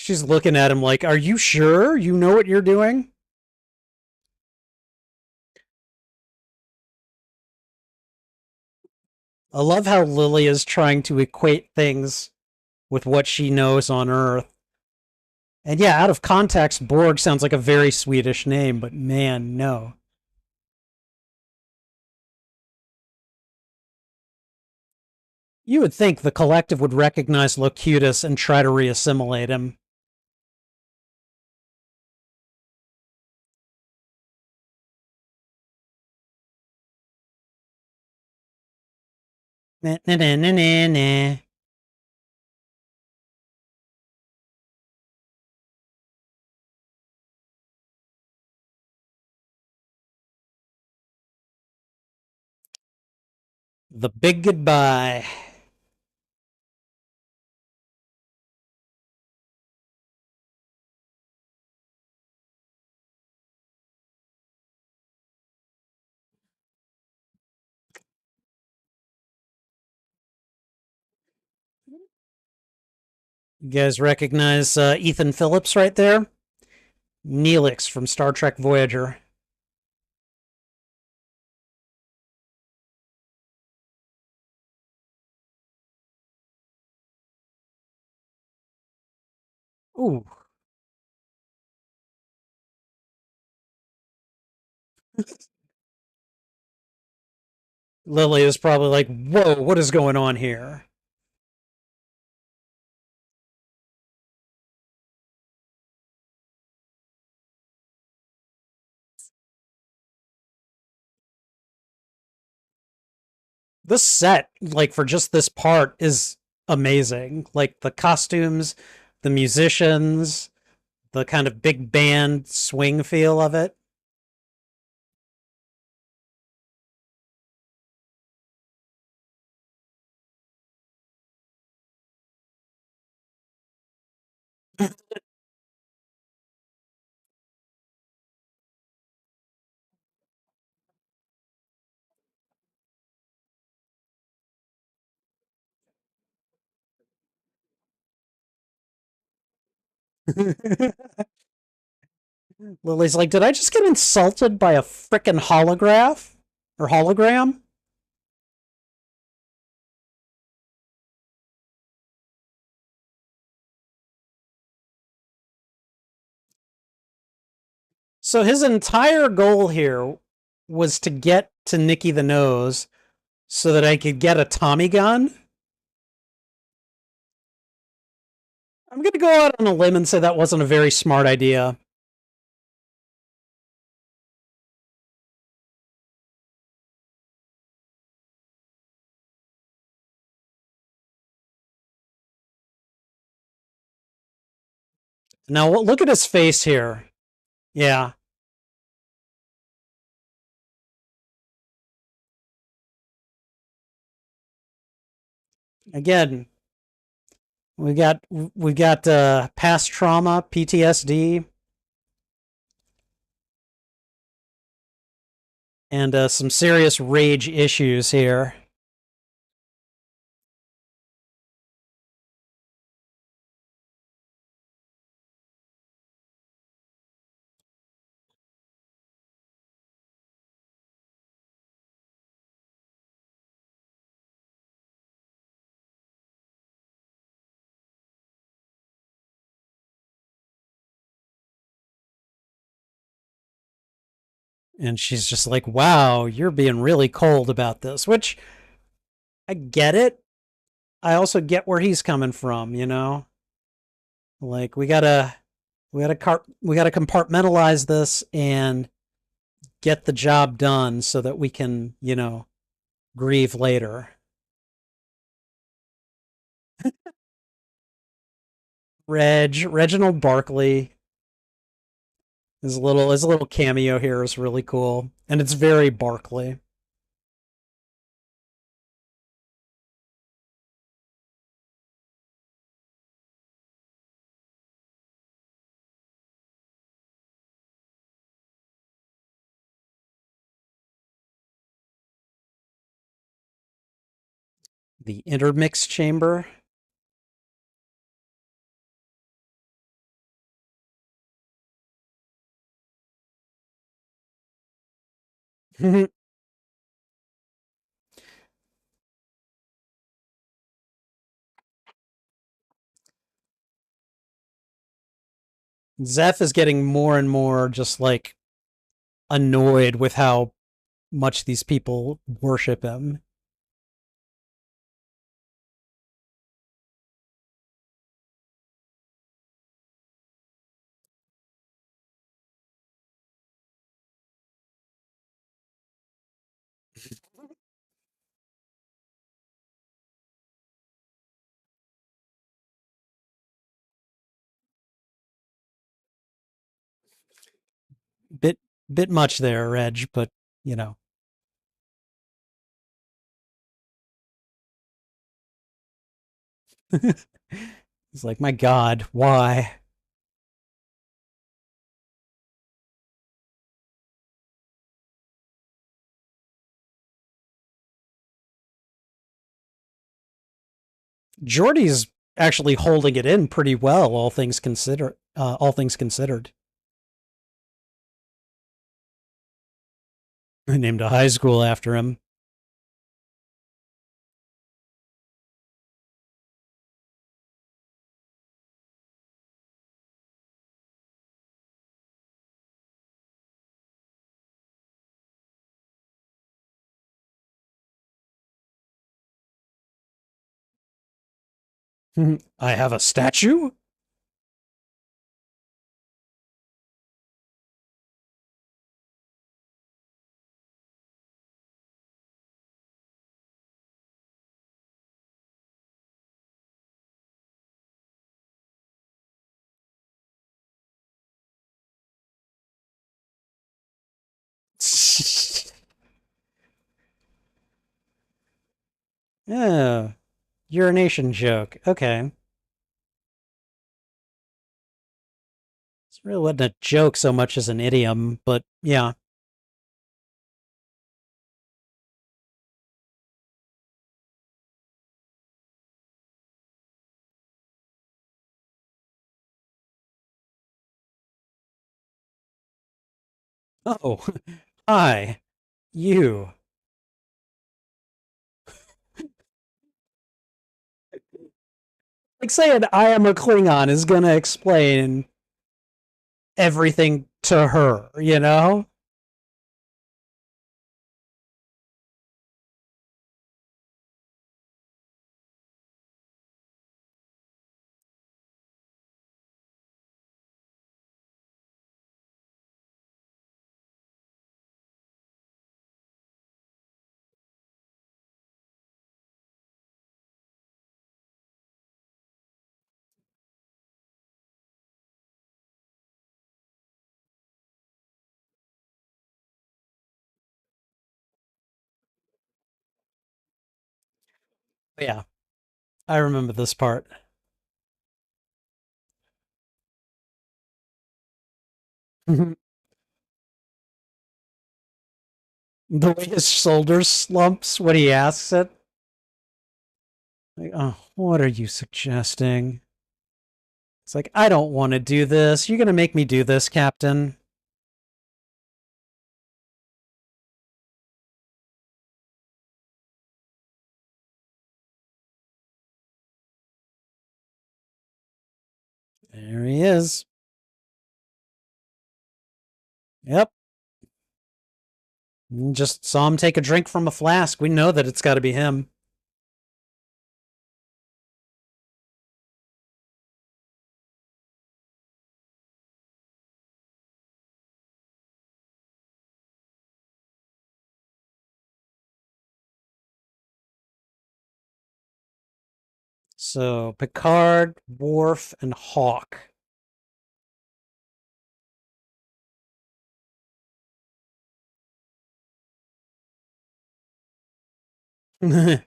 She's looking at him like, "Are you sure you know what you're doing?" I love how Lily is trying to equate things with what she knows on Earth. And yeah, out of context, Borg sounds like a very Swedish name, but man, no. You would think the collective would recognize Locutus and try to reassimilate him. Nah, nah, nah, nah, nah, nah. The big goodbye. You guys recognize Ethan Phillips right there? Neelix from Star Trek Voyager. Ooh. Lily is probably like, whoa, what is going on here? This set, like for just this part, is amazing. Like the costumes, the musicians, the kind of big band swing feel of it. Lily's like, did I just get insulted by a frickin' holograph? Or hologram? So his entire goal here was to get to Nikki the Nose so that I could get a Tommy gun. I'm going to go out on a limb and say that wasn't a very smart idea. Now, look at his face here. Yeah. Again, we got past trauma, PTSD, and some serious rage issues here. And she's just like, wow, you're being really cold about this, which I get it. I also get where he's coming from, you know? Like we gotta compartmentalize this and get the job done so that we can, grieve later. Reginald Barkley, his little cameo here is really cool. And it's very Barkley. The intermix chamber. Zeph is getting more and more just like annoyed with how much these people worship him. Bit bit much there, Reg, but you know. He's like, my God, why? Jordy's actually holding it in pretty well, all things consider. All things considered. I named a high school after him. I have a statue. Yeah, urination joke. Okay, it's really wasn't a joke so much as an idiom, but yeah. Oh, hi, you. Like saying I am a Klingon is gonna explain everything to her, you know? Yeah, I remember this part. The way his shoulders slumps when he asks it. Like, oh, what are you suggesting? It's like, I don't want to do this. You're gonna make me do this, Captain. There he is. Yep. Just saw him take a drink from a flask. We know that it's got to be him. So Picard, Worf, and Hawk. I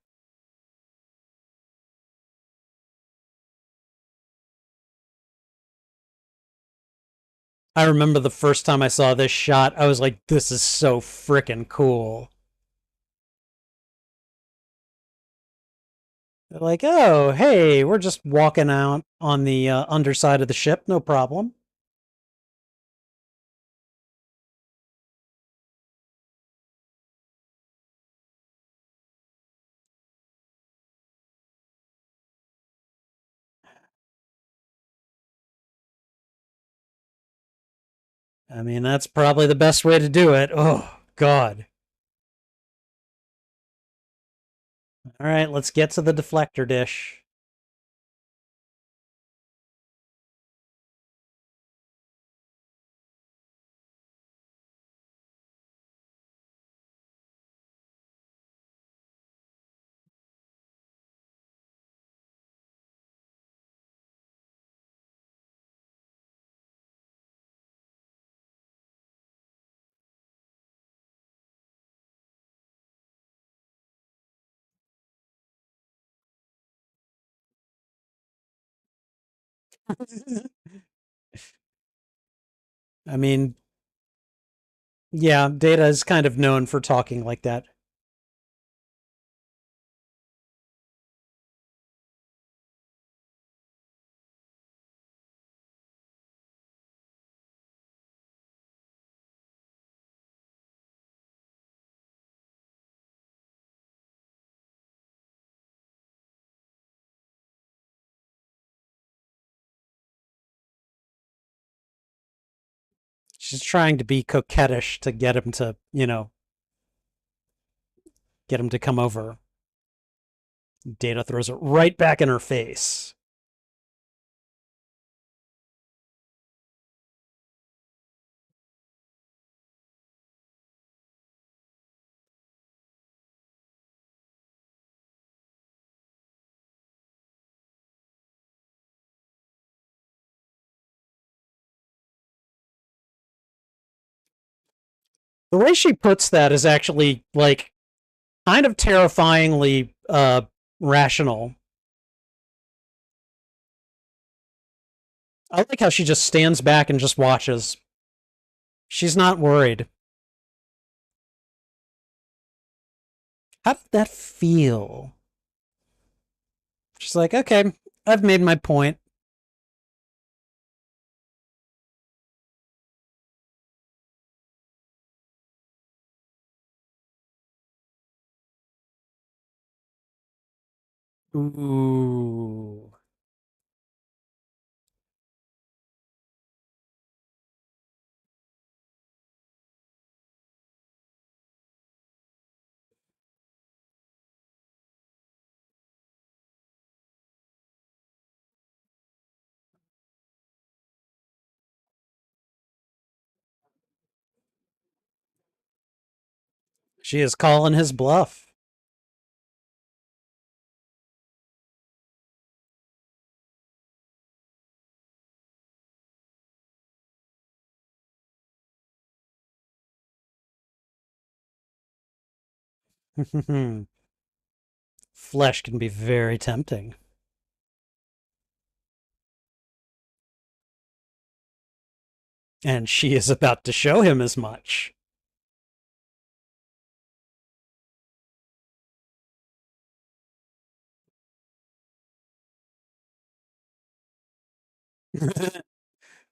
remember the first time I saw this shot, I was like, this is so freaking cool. They're like, oh, hey, we're just walking out on the underside of the ship, no problem. I mean, that's probably the best way to do it. Oh, God. All right, let's get to the deflector dish. I mean, yeah, Data is kind of known for talking like that. She's trying to be coquettish to get him to, get him to come over. Data throws it right back in her face. The way she puts that is actually like kind of terrifyingly rational. I like how she just stands back and just watches. She's not worried. How did that feel? She's like, okay, I've made my point. Ooh. She is calling his bluff. Flesh can be very tempting. And she is about to show him as much.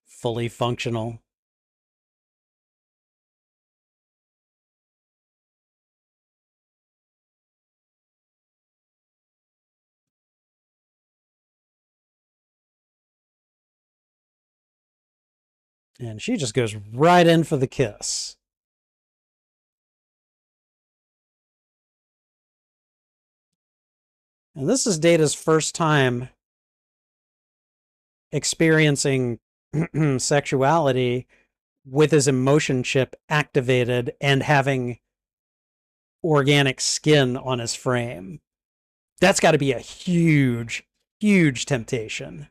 Fully functional. And she just goes right in for the kiss. And this is Data's first time experiencing sexuality with his emotion chip activated and having organic skin on his frame. That's got to be a huge, huge temptation.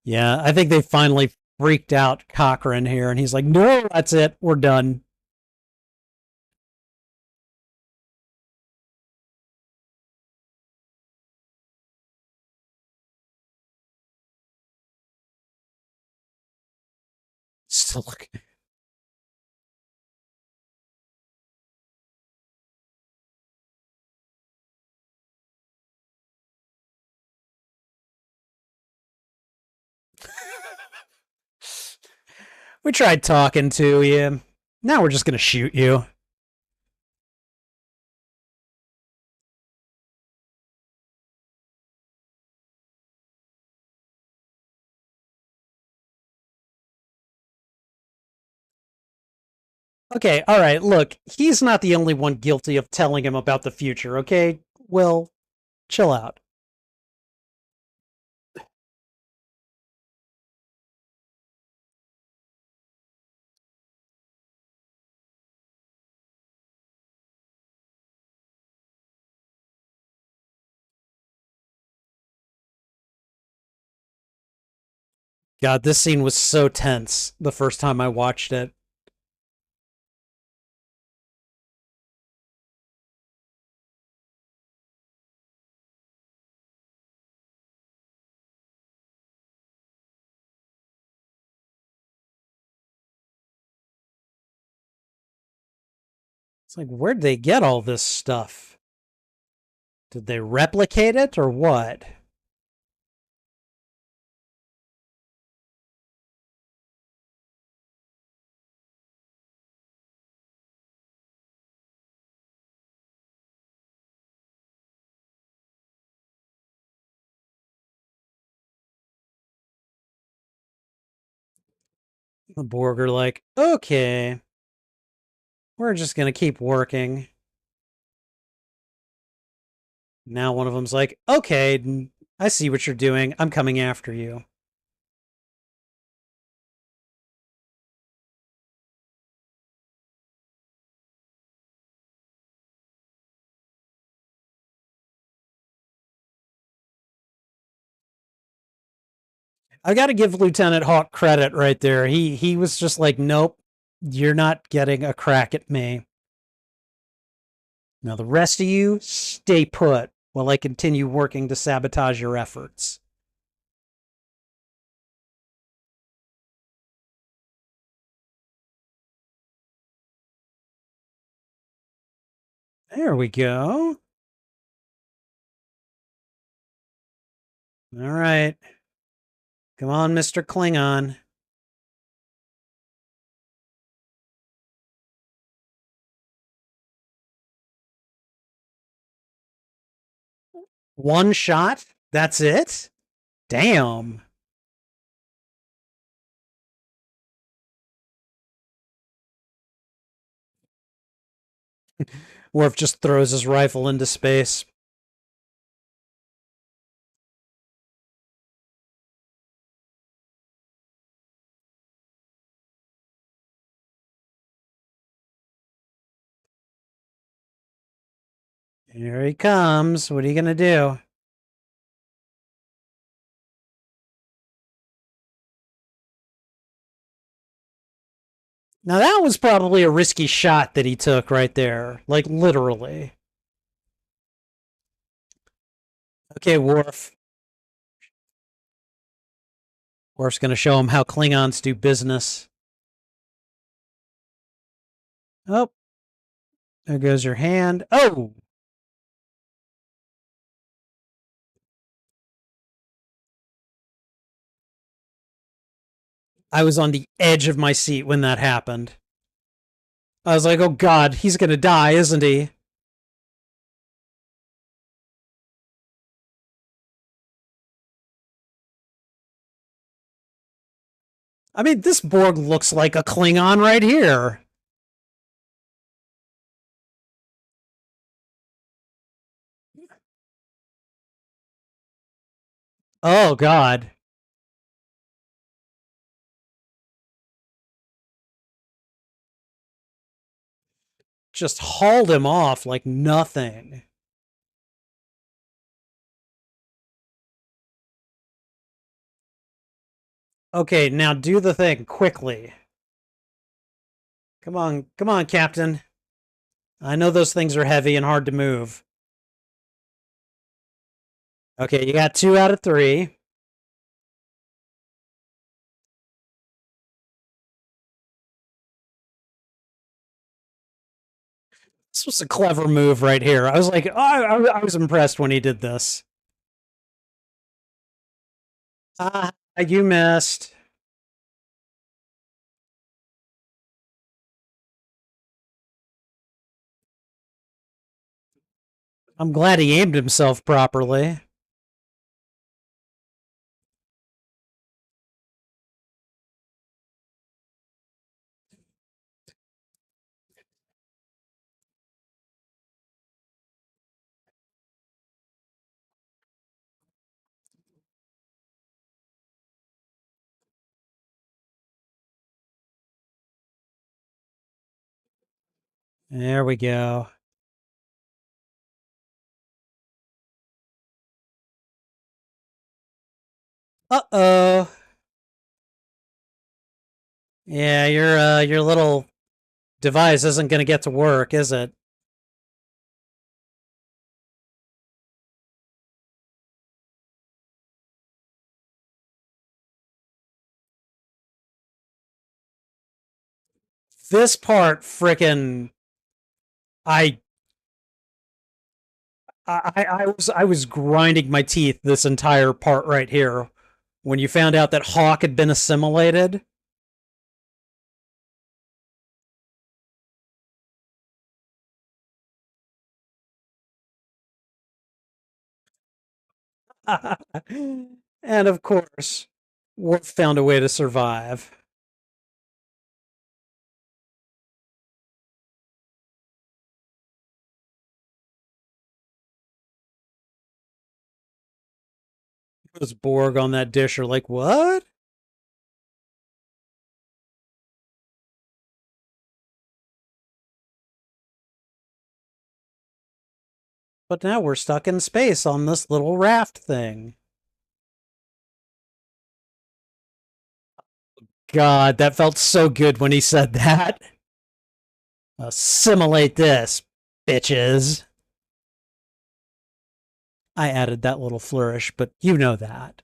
Yeah, I think they finally freaked out Cochrane here, and he's like, no, that's it. We're done. Look. We tried talking to you. Now we're just gonna shoot you. Okay, all right, look, he's not the only one guilty of telling him about the future, okay? Well, chill out. God, this scene was so tense the first time I watched it. It's like, where'd they get all this stuff? Did they replicate it or what? The Borg are like, okay, we're just gonna keep working. Now one of them's like, okay, I see what you're doing. I'm coming after you. I got to give Lieutenant Hawk credit right there. He was just like, nope, you're not getting a crack at me. Now the rest of you, stay put while I continue working to sabotage your efforts. There we go. All right. Come on, Mr. Klingon. One shot? That's it? Damn. Worf just throws his rifle into space. Here he comes. What are you going to do? Now, that was probably a risky shot that he took right there. Like, literally. Okay, Worf. Worf's going to show him how Klingons do business. Oh, there goes your hand. Oh! I was on the edge of my seat when that happened. I was like, oh god, he's going to die, isn't he? I mean, this Borg looks like a Klingon right here. Oh god. Just hauled him off like nothing. Okay, now do the thing quickly. Come on, Captain. I know those things are heavy and hard to move. Okay, you got 2 out of 3. This was a clever move right here. I was like, oh, I was impressed when he did this. Ah, you missed. I'm glad he aimed himself properly. There we go. Uh-oh. Yeah, your little device isn't going to get to work, is it? This part frickin' I I was grinding my teeth this entire part right here when you found out that Hawk had been assimilated. And of course, Worf found a way to survive. Those Borg on that dish are like, what? But now we're stuck in space on this little raft thing. God, that felt so good when he said that. Assimilate this, bitches. I added that little flourish, but you know that.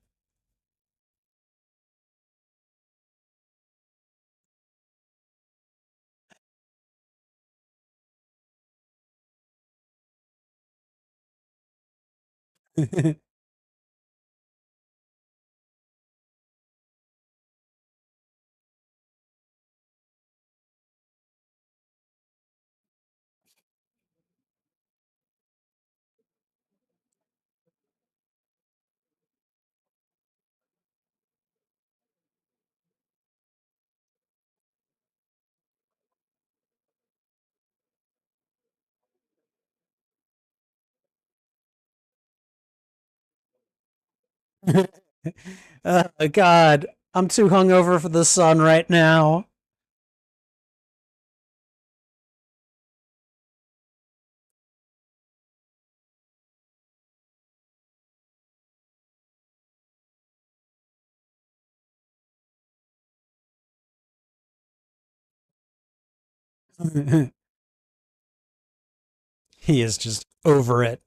God, I'm too hungover for the sun right now. He is just over it.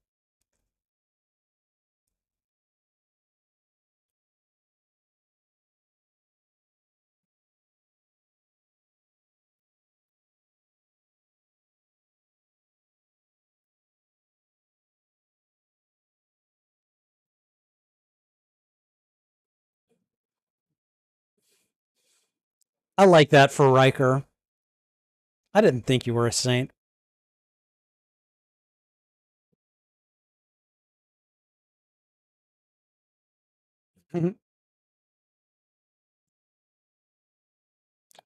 I like that for Riker. I didn't think you were a saint.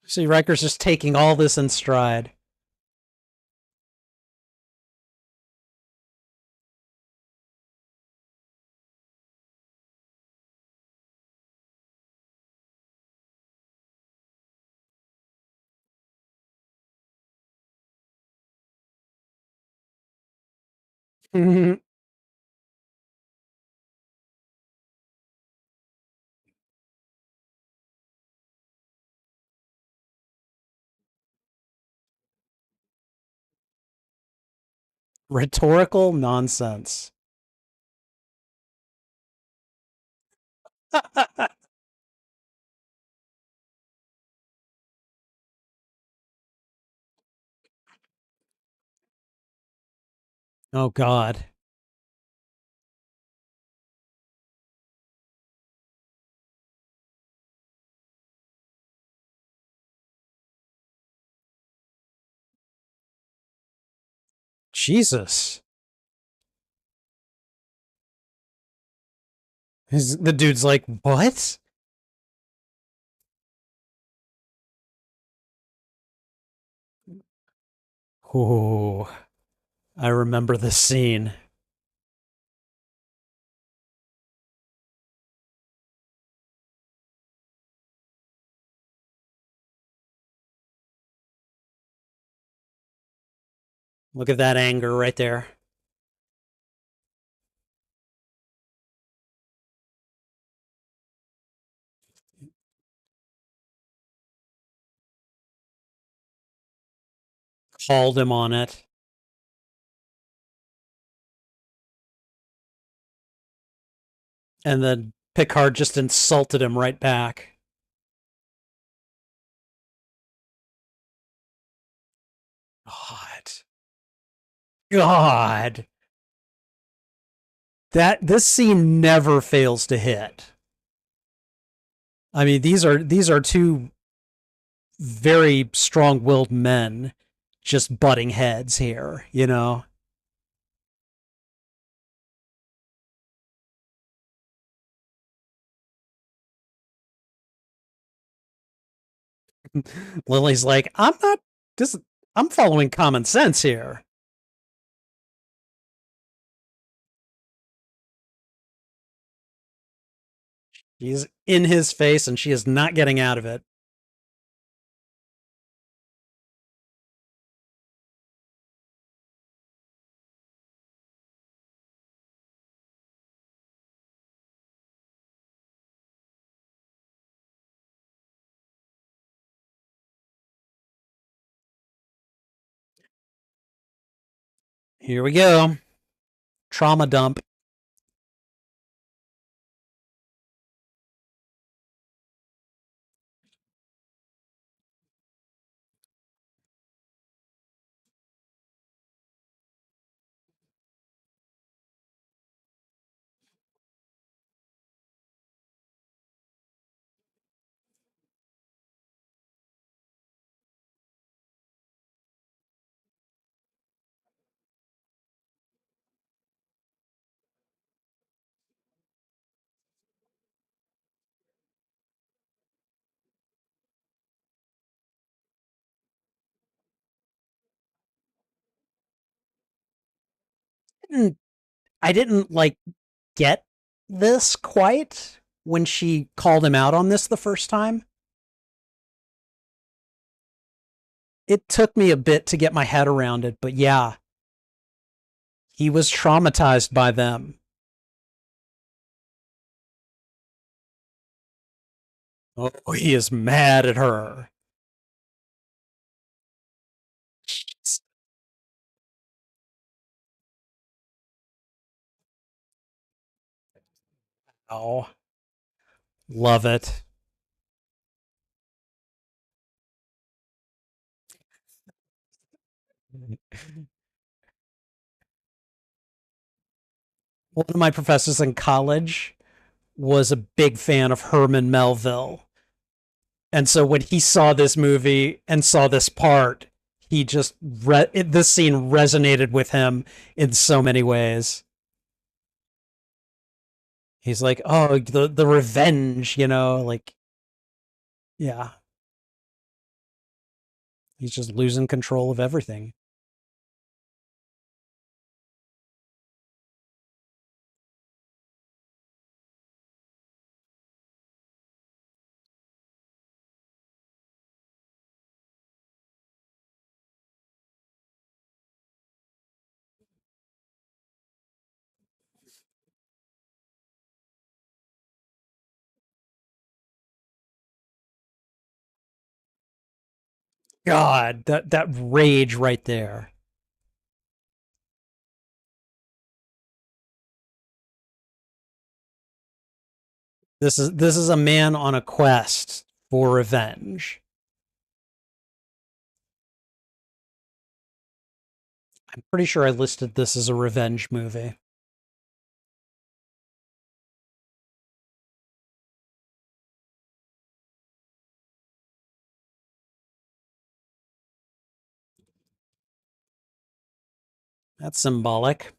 See, Riker's just taking all this in stride. Rhetorical nonsense. Oh God. Jesus. The dude's like, what? Oh, I remember this scene. Look at that anger right there. Called him on it. And then Picard just insulted him right back. God. God. This scene never fails to hit. I mean, these are two very strong-willed men just butting heads here, you know. Lily's like, I'm not this I'm following common sense here. He's in his face and she is not getting out of it. Here we go. Trauma dump. I didn't like get this quite when she called him out on this the first time. It took me a bit to get my head around it, but yeah, he was traumatized by them. Oh, he is mad at her. Oh, love it. One of my professors in college was a big fan of Herman Melville. And so when he saw this movie and saw this part, he just this scene resonated with him in so many ways. He's like, "Oh, the revenge, you know, like yeah, he's just losing control of everything." God, that rage right there. This is a man on a quest for revenge. I'm pretty sure I listed this as a revenge movie. That's symbolic.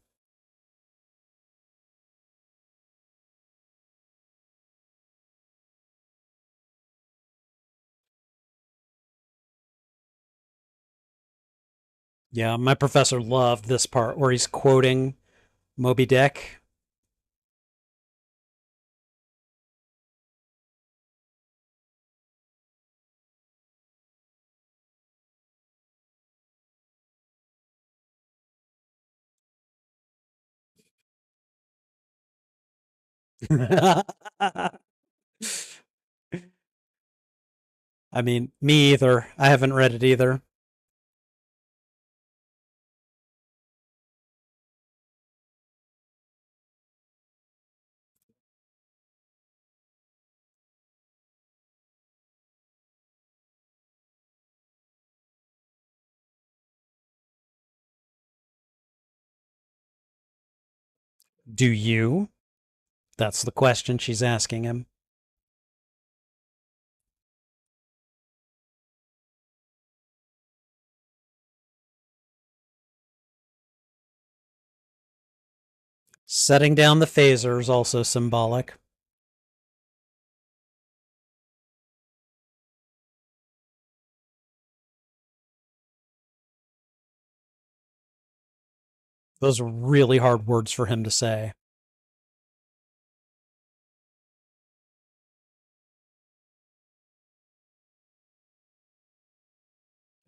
Yeah, my professor loved this part where he's quoting Moby Dick. I mean, me either. I haven't read it either. Do you? That's the question she's asking him. Setting down the phaser is also symbolic. Those are really hard words for him to say.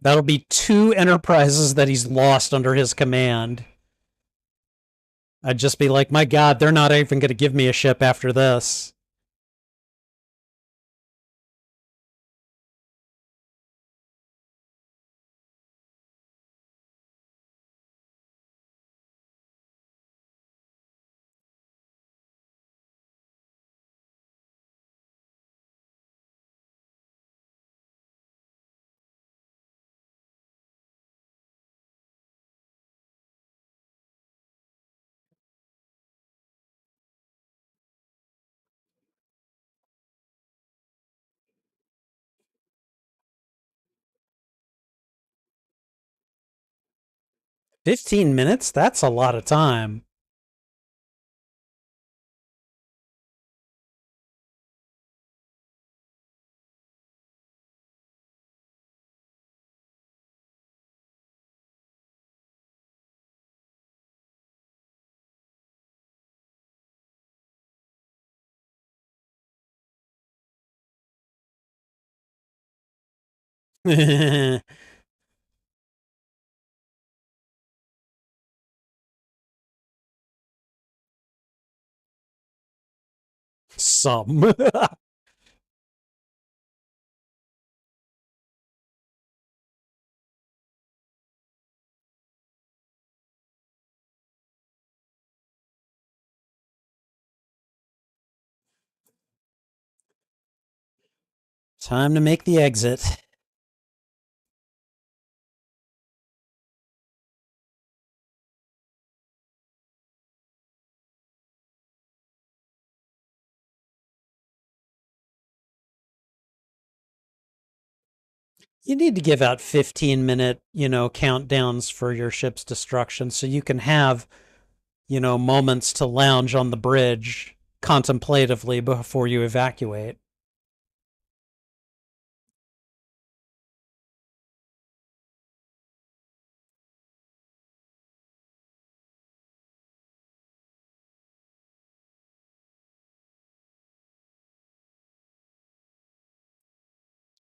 That'll be two enterprises that he's lost under his command. I'd just be like, my God, they're not even going to give me a ship after this. $15? That's a lot of time. Some. Time to make the exit. You need to give out 15-minute, countdowns for your ship's destruction so you can have, moments to lounge on the bridge contemplatively before you evacuate.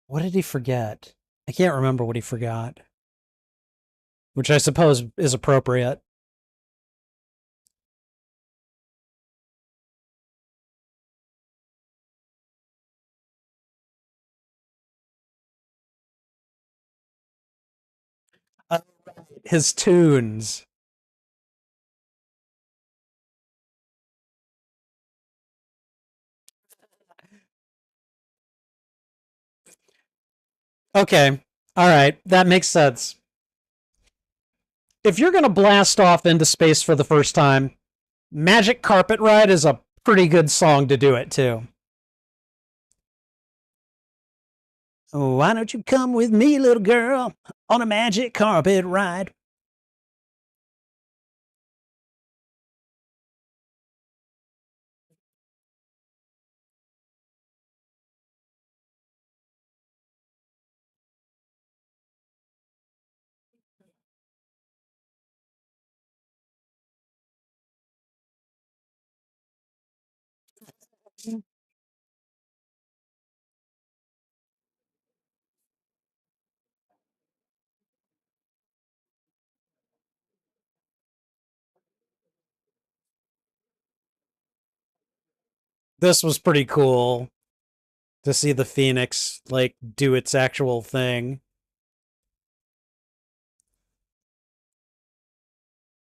What did he forget? I can't remember what he forgot, which I suppose is appropriate. Uh, his tunes. Okay. All right. That makes sense. If you're going to blast off into space for the first time, Magic Carpet Ride is a pretty good song to do it to. Oh, why don't you come with me, little girl, on a magic carpet ride? This was pretty cool to see the Phoenix like do its actual thing.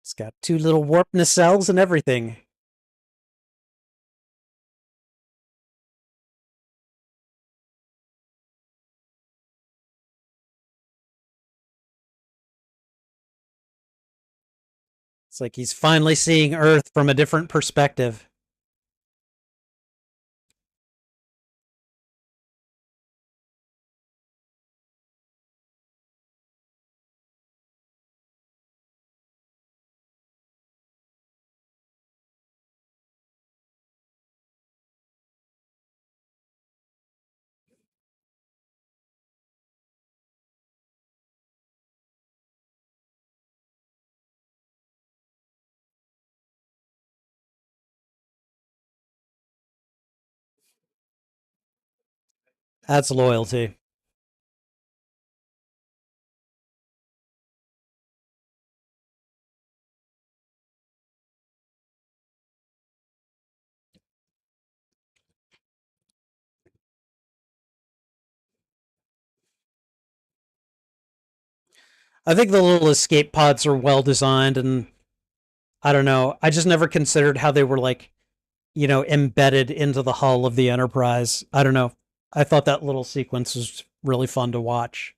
It's got two little warp nacelles and everything. It's like he's finally seeing Earth from a different perspective. That's loyalty. I think the little escape pods are well designed, and I don't know. I just never considered how they were like, embedded into the hull of the Enterprise. I don't know. I thought that little sequence was really fun to watch.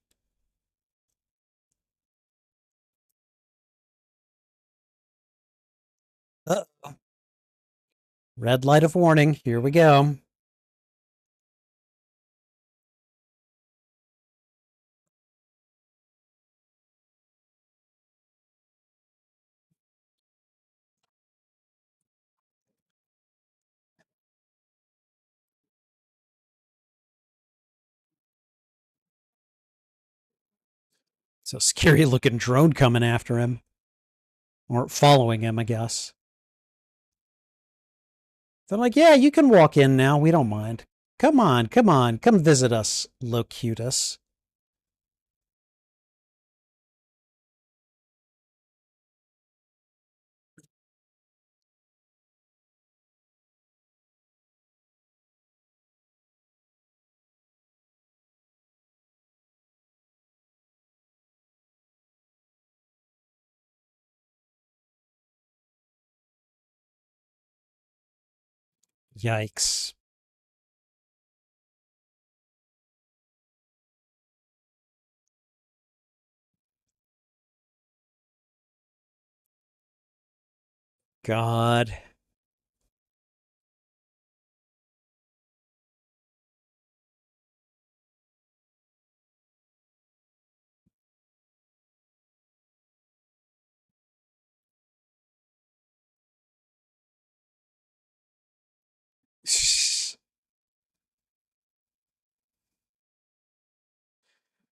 Uh, Red light of warning. Here we go. So scary looking drone coming after him. Or following him, I guess. They're like, yeah, you can walk in now. We don't mind. Come on, come on. Come visit us, Locutus. Yikes. God.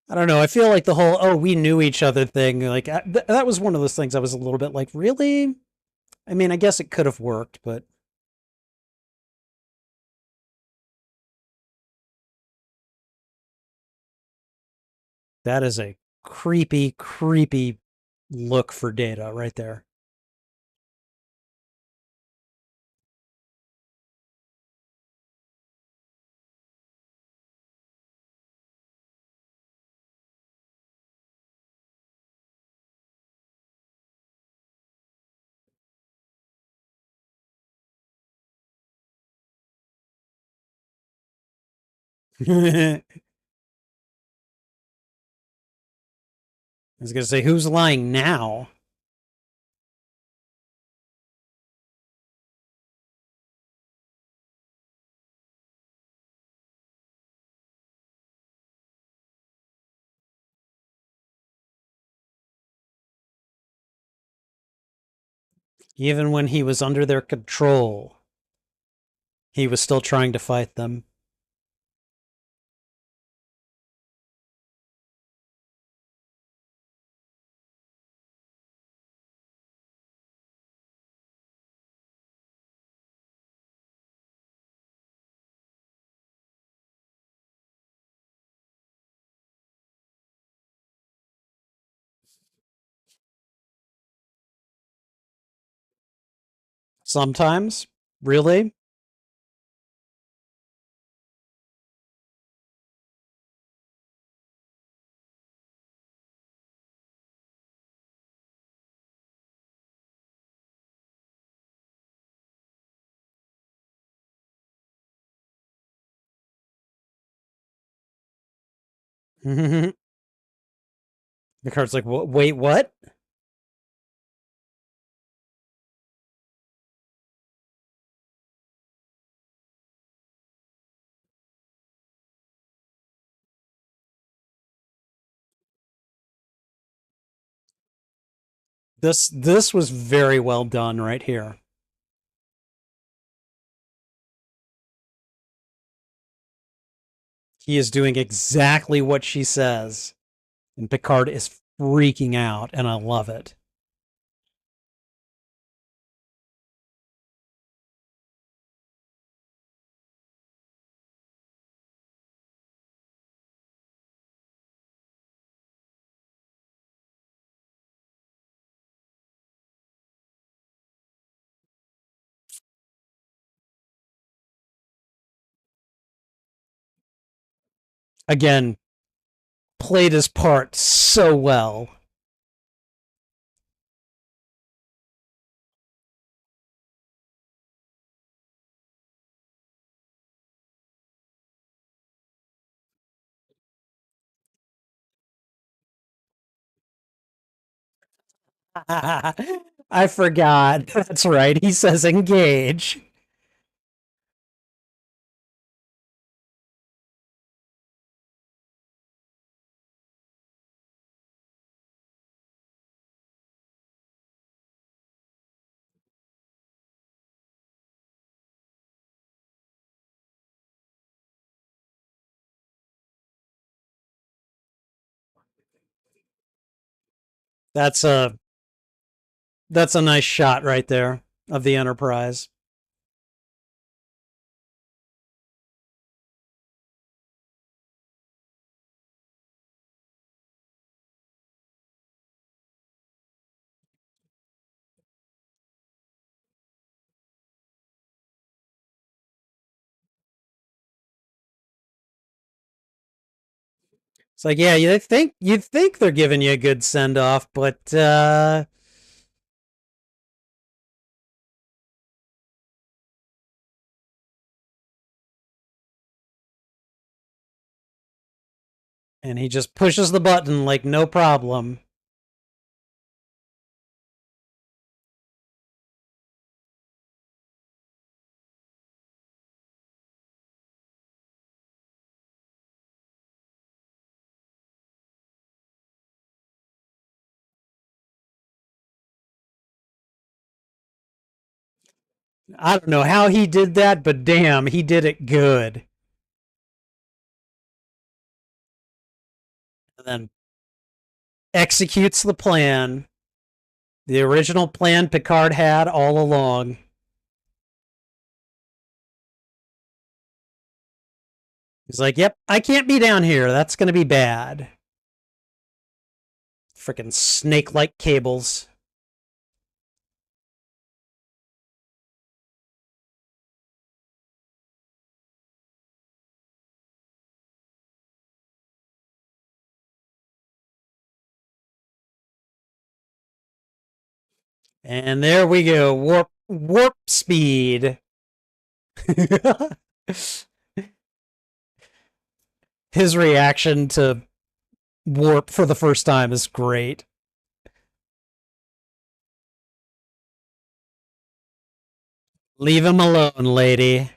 I don't know. I feel like the whole "oh, we knew each other" thing, like that was one of those things I was a little bit like, really? I mean, I guess it could have worked, but that is a creepy, creepy look for Data right there. I was gonna say, who's lying now? Even when he was under their control, he was still trying to fight them. Sometimes, really. The card's like, wait, what? This was very well done right here. He is doing exactly what she says, and Picard is freaking out, and I love it. Again, played his part so well. I forgot. That's right. He says engage. That's a that's a nice shot right there of the Enterprise. It's like, yeah, you'd think they're giving you a good send off, but and he just pushes the button like no problem. I don't know how he did that, but damn, he did it good. And then executes the plan, the original plan Picard had all along. He's like, yep, I can't be down here. That's going to be bad. Freaking snake like cables. And there we go. Warp speed. His reaction to warp for the first time is great. Leave him alone, lady.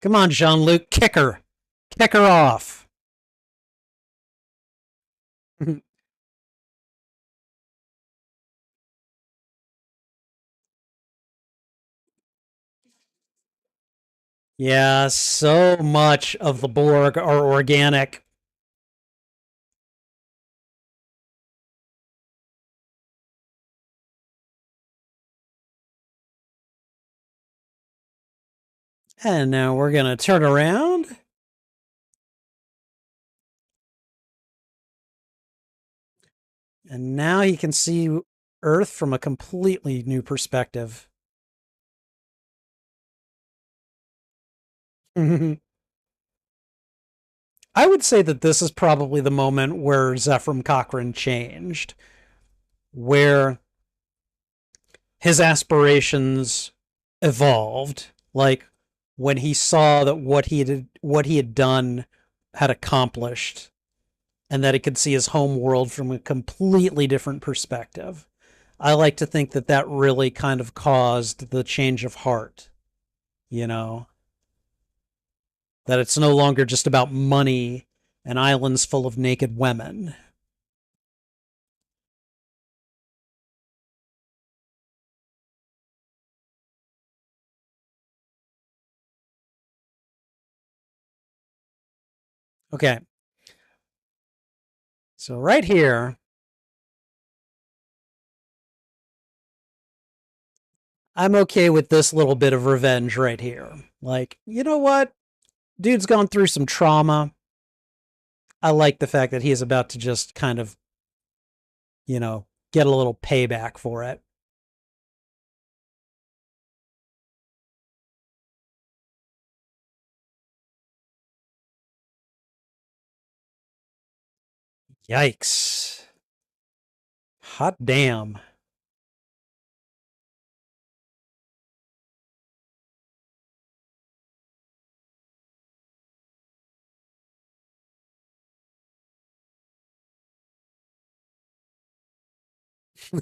Come on, Jean Luc, kick her. Kick her off. Yeah, so much of the Borg are organic. And now we're going to turn around. And now you can see Earth from a completely new perspective. I would say that this is probably the moment where Zephram Cochrane changed, where his aspirations evolved. Like when he saw that what he had done had accomplished, and that he could see his home world from a completely different perspective. I like to think that that really kind of caused the change of heart, you know, that it's no longer just about money and islands full of naked women. Okay, so right here, I'm okay with this little bit of revenge right here. Like, you know what? Dude's gone through some trauma. I like the fact that he is about to just kind of, get a little payback for it. Yikes. Hot damn.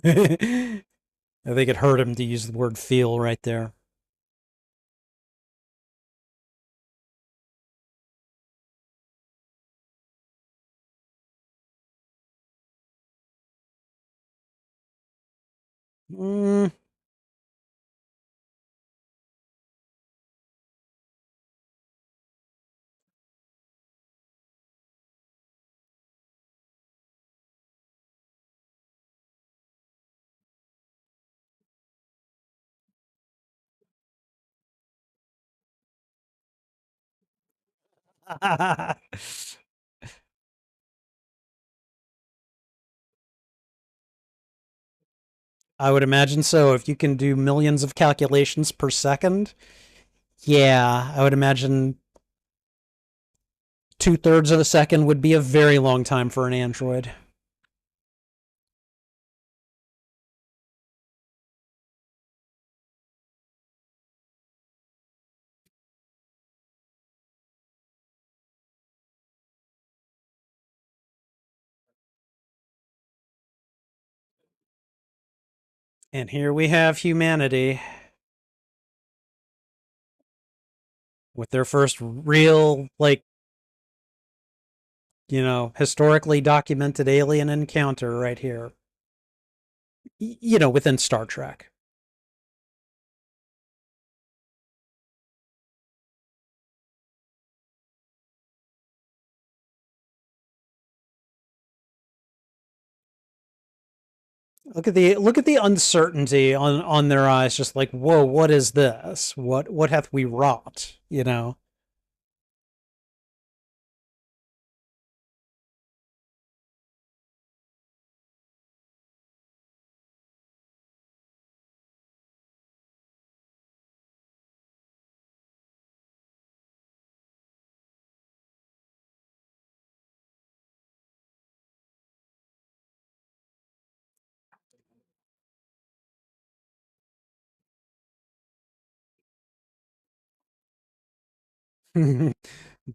I think it hurt him to use the word feel right there. Mm. I would imagine so. If you can do millions of calculations per second, yeah, I would imagine 2/3 of a second would be a very long time for an android. And here we have humanity with their first real, historically documented alien encounter right here, within Star Trek. Look at the uncertainty on their eyes, just like, whoa, what is this? What hath we wrought?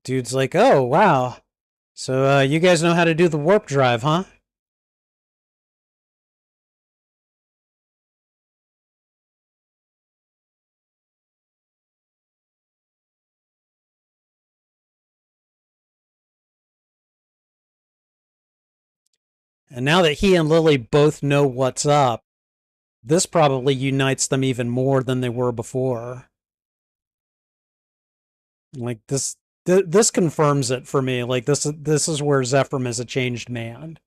Dude's like, oh wow, so you guys know how to do the warp drive, huh? And now that he and Lily both know what's up, this probably unites them even more than they were before. Like this confirms it for me. Like this is where Zephyr is a changed man.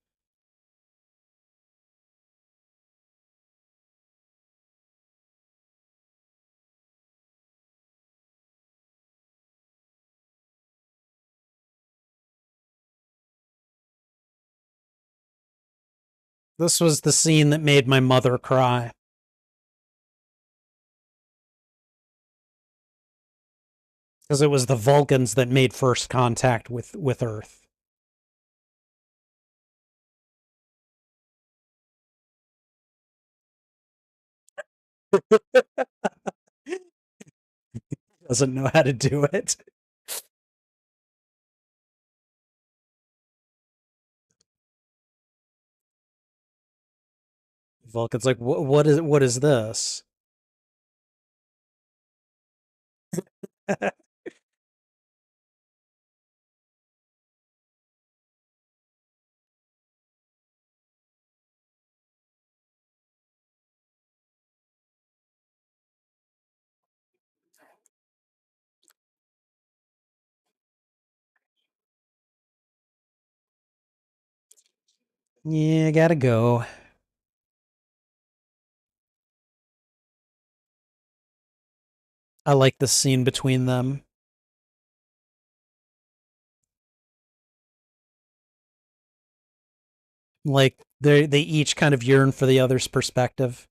This was the scene that made my mother cry. Because it was the Vulcans that made first contact with Earth. Doesn't know how to do it. Vulcan's like, what is this? Yeah, gotta go. I like the scene between them. Like they each kind of yearn for the other's perspective.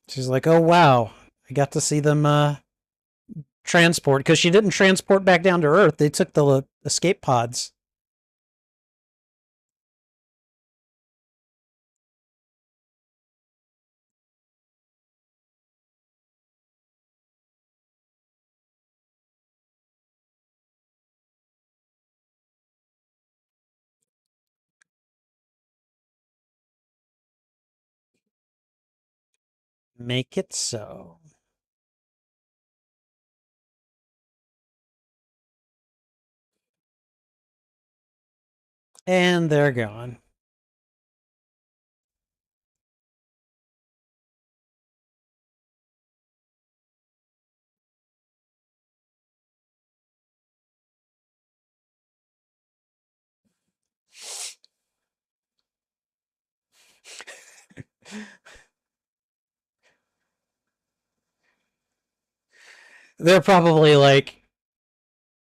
She's like, "Oh wow, I got to see them transport because she didn't transport back down to Earth. They took the escape pods. Make it so." And they're gone. They're probably like,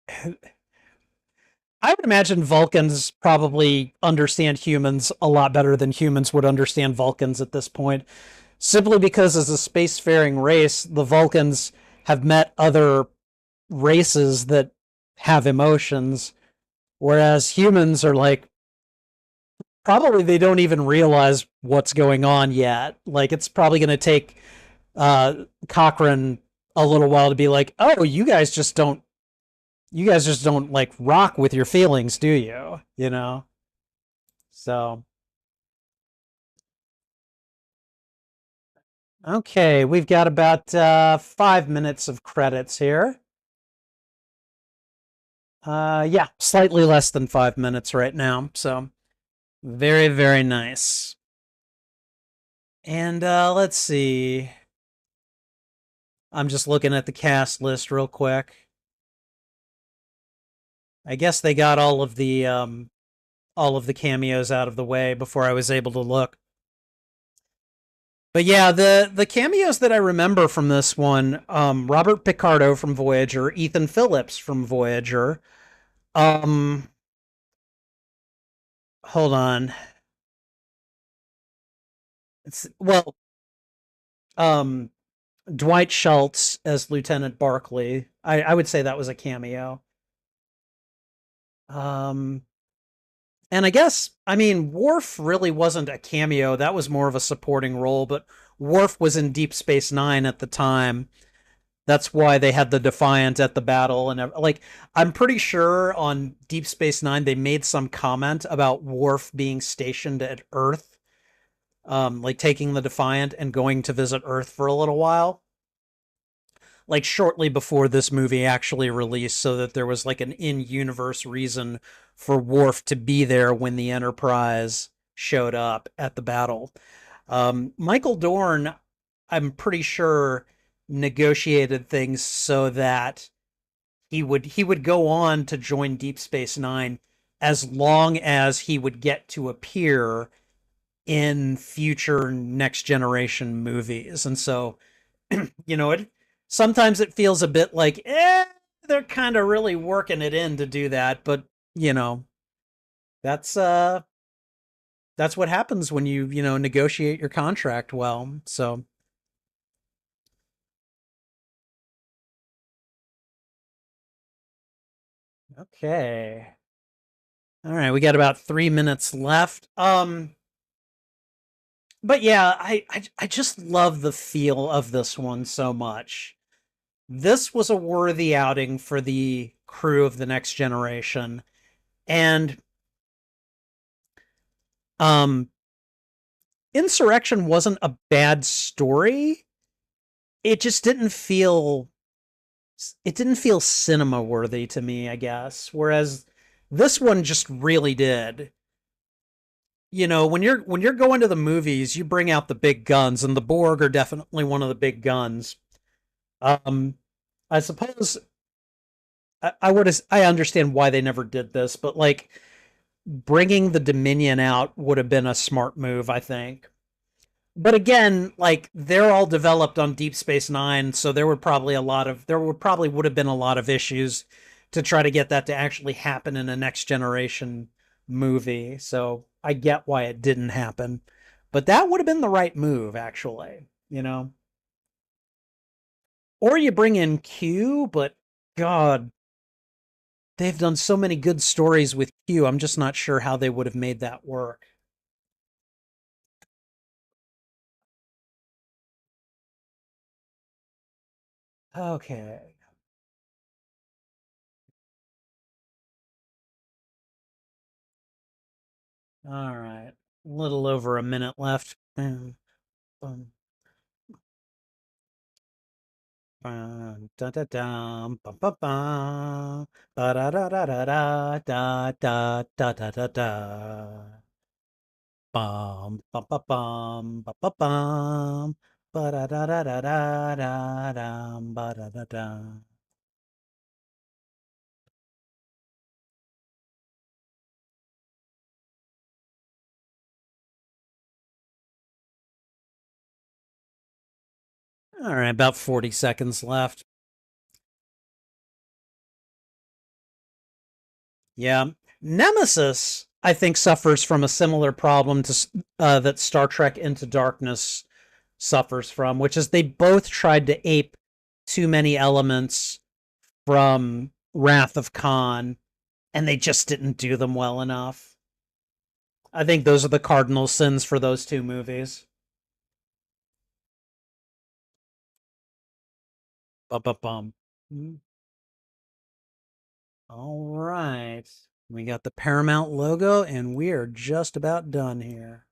I would imagine Vulcans probably understand humans a lot better than humans would understand Vulcans at this point. Simply because, as a spacefaring race, the Vulcans have met other races that have emotions, whereas humans are like, probably they don't even realize what's going on yet. Like, it's probably going to take Cochrane a little while to be like, oh, you guys just don't like rock with your feelings, do you? You know? So, okay, we've got about 5 minutes of credits here. Yeah, slightly less than 5 minutes right now. So, very, very nice. And let's see. I'm just looking at the cast list real quick. I guess they got all of the cameos out of the way before I was able to look. But yeah, the cameos that I remember from this one, Robert Picardo from Voyager, Ethan Phillips from Voyager. Um, hold on. It's well, um, Dwight Schultz as Lieutenant Barclay. I would say that was a cameo. Um, and I guess I mean Worf really wasn't a cameo. That was more of a supporting role. But Worf was in Deep Space Nine at the time. That's why they had the Defiant at the battle and like I'm pretty sure on Deep Space Nine they made some comment about Worf being stationed at Earth, like taking the Defiant and going to visit Earth for a little while, like shortly before this movie actually released, so that there was like an in-universe reason for Worf to be there when the Enterprise showed up at the battle. Michael Dorn, I'm pretty sure, negotiated things so that he would go on to join Deep Space Nine as long as he would get to appear in future Next Generation movies. And so, it sometimes it feels a bit like, they're kind of really working it in to do that, but you know, that's uh that's what happens when you negotiate your contract well. So, okay. All right, we got about 3 minutes left. But yeah, I just love the feel of this one so much. This was a worthy outing for the crew of the Next Generation, and um, Insurrection wasn't a bad story. It just didn't feel cinema worthy to me, I guess. Whereas this one just really did. When you're going to the movies, you bring out the big guns, and the Borg are definitely one of the big guns. Um, I suppose I understand why they never did this, but like bringing the Dominion out would have been a smart move, I think. But again, like they're all developed on Deep Space Nine, so there would have been a lot of issues to try to get that to actually happen in a Next Generation movie. So I get why it didn't happen, but that would have been the right move, actually. Or you bring in Q, but God, they've done so many good stories with Q. I'm just not sure how they would have made that work. Okay. All right. A little over a minute left. Bum, bum, da da dum, bum, bum, bum, ba da da da da da da da da da da da. Bum bum bum bum bum bum bum ba da da da da da da dum ba da da da. All right, about 40 seconds left. Yeah. Nemesis, I think, suffers from a similar problem that Star Trek Into Darkness suffers from, which is they both tried to ape too many elements from Wrath of Khan, and they just didn't do them well enough. I think those are the cardinal sins for those two movies. Bum, bum, bum. All right. We got the Paramount logo, and we are just about done here.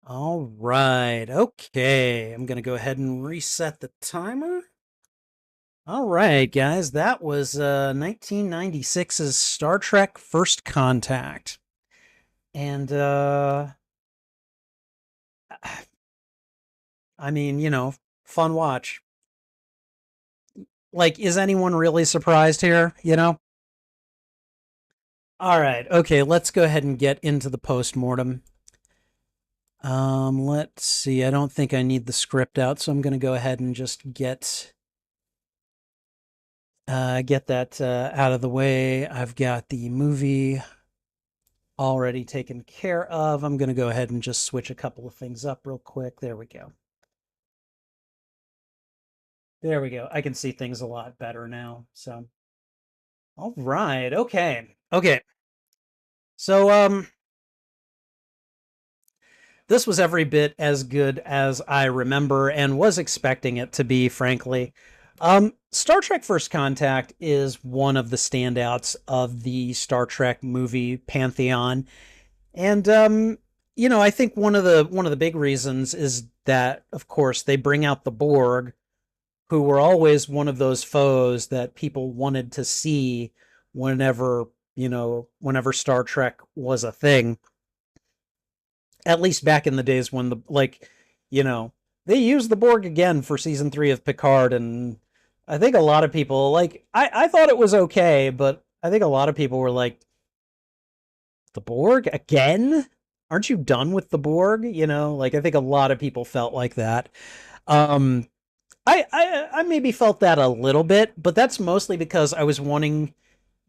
All right. Okay. I'm going to go ahead and reset the timer. All right, guys. That was 1996's Star Trek First Contact. And, I mean, fun watch. Like, is anyone really surprised here? All right. Okay. Let's go ahead and get into the postmortem. Let's see. I don't think I need the script out, so I'm going to go ahead and just get that out of the way. I've got the movie already taken care of. I'm going to go ahead and just switch a couple of things up real quick. There we go. There we go. I can see things a lot better now. So, all right. Okay. Okay. So, this was every bit as good as I remember and was expecting it to be, frankly. Star Trek First Contact is one of the standouts of the Star Trek movie pantheon. And I think one of the big reasons is that, of course, they bring out the Borg, who were always one of those foes that people wanted to see whenever, whenever Star Trek was a thing. At least back in the days when you know, they used the Borg again for season 3 of Picard, and I think a lot of people I thought it was okay, but I think a lot of people were like, the Borg again? Aren't you done with the Borg? I think a lot of people felt like that. Um, I maybe felt that a little bit, but that's mostly because I was wanting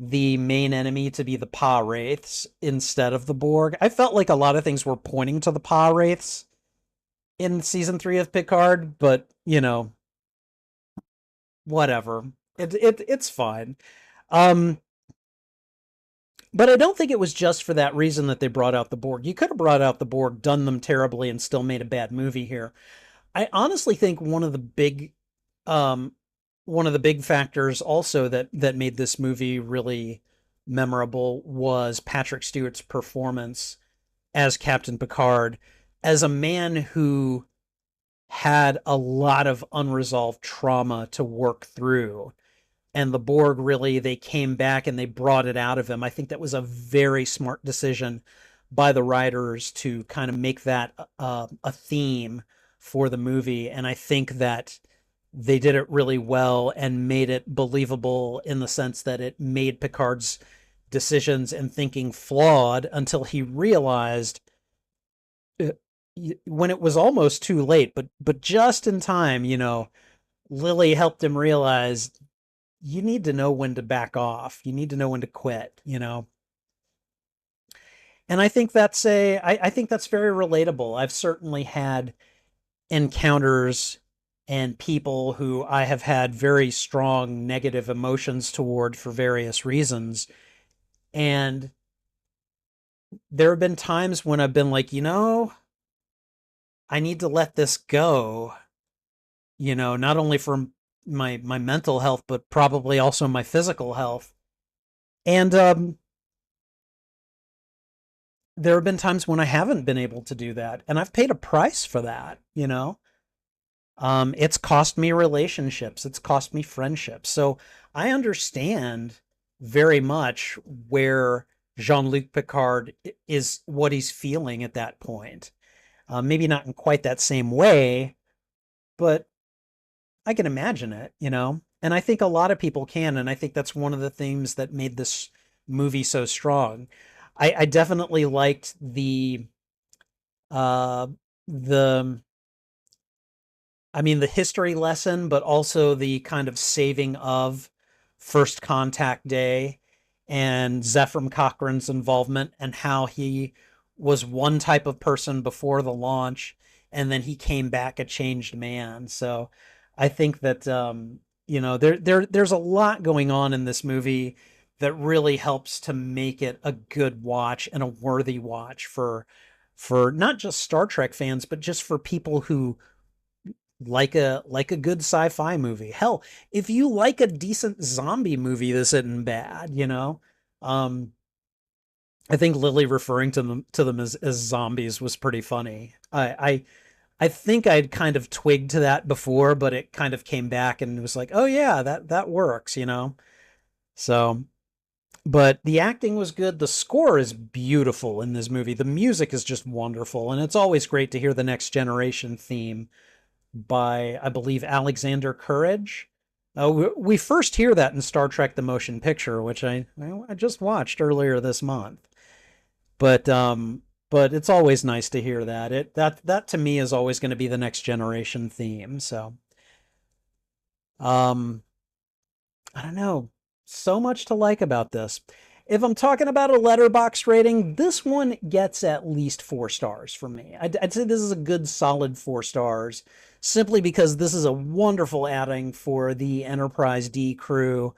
the main enemy to be the Pa Wraiths instead of the Borg. I felt like a lot of things were pointing to the Pa Wraiths in season 3 of Picard, but whatever. It's fine. Um, but I don't think it was just for that reason that they brought out the Borg. You could have brought out the Borg, done them terribly, and still made a bad movie here. I honestly think um, one of the big factors also that made this movie really memorable was Patrick Stewart's performance as Captain Picard, as a man who had a lot of unresolved trauma to work through. And the Borg really, they came back and they brought it out of him. I think that was a very smart decision by the writers to kind of make that a theme for the movie. And I think that they did it really well and made it believable in the sense that it made Picard's decisions and thinking flawed until he realized uh, when it was almost too late, but just in time, Lily helped him realize you need to know when to back off. You need to know when to quit. And I think that's very relatable. I've certainly had encounters and people who I have had very strong negative emotions toward for various reasons. And there have been times when I've been like, I need to let this go, not only for my mental health, but probably also my physical health. And there have been times when I haven't been able to do that, and I've paid a price for that. It's cost me relationships, it's cost me friendships. So I understand very much where Jean Luc Picard is, what he's feeling at that point. Maybe not in quite that same way, but I can imagine it. And I think a lot of people can, and I think that's one of the things that made this movie so strong. I definitely liked uh the the history lesson, but also the kind of saving of First Contact Day and Zephyr Cochrane's involvement and how he was one type of person before the launch and then he came back a changed man. So I think that there's a lot going on in this movie that really helps to make it a good watch and a worthy watch for not just Star Trek fans, but just for people who like a good sci-fi movie. Hell, if you like a decent zombie movie, this isn't bad. Um, I think Lily referring to them as zombies was pretty funny. I think I'd kind of twigged to that before, but it kind of came back and was like, oh yeah, that works. So, but the acting was good. The score is beautiful in this movie. The music is just wonderful, and it's always great to hear the Next Generation theme by, I believe, Alexander Courage. We first hear that in Star Trek: The Motion Picture, which I just watched earlier this month. But it's always nice to hear that. That to me is always going to be the Next Generation theme. So um, I don't know, so much to like about this. If I'm talking about a letterbox rating, this one gets at least 4 stars from me. I'd say this is a good solid 4 stars, simply because this is a wonderful outing for the Enterprise D crew.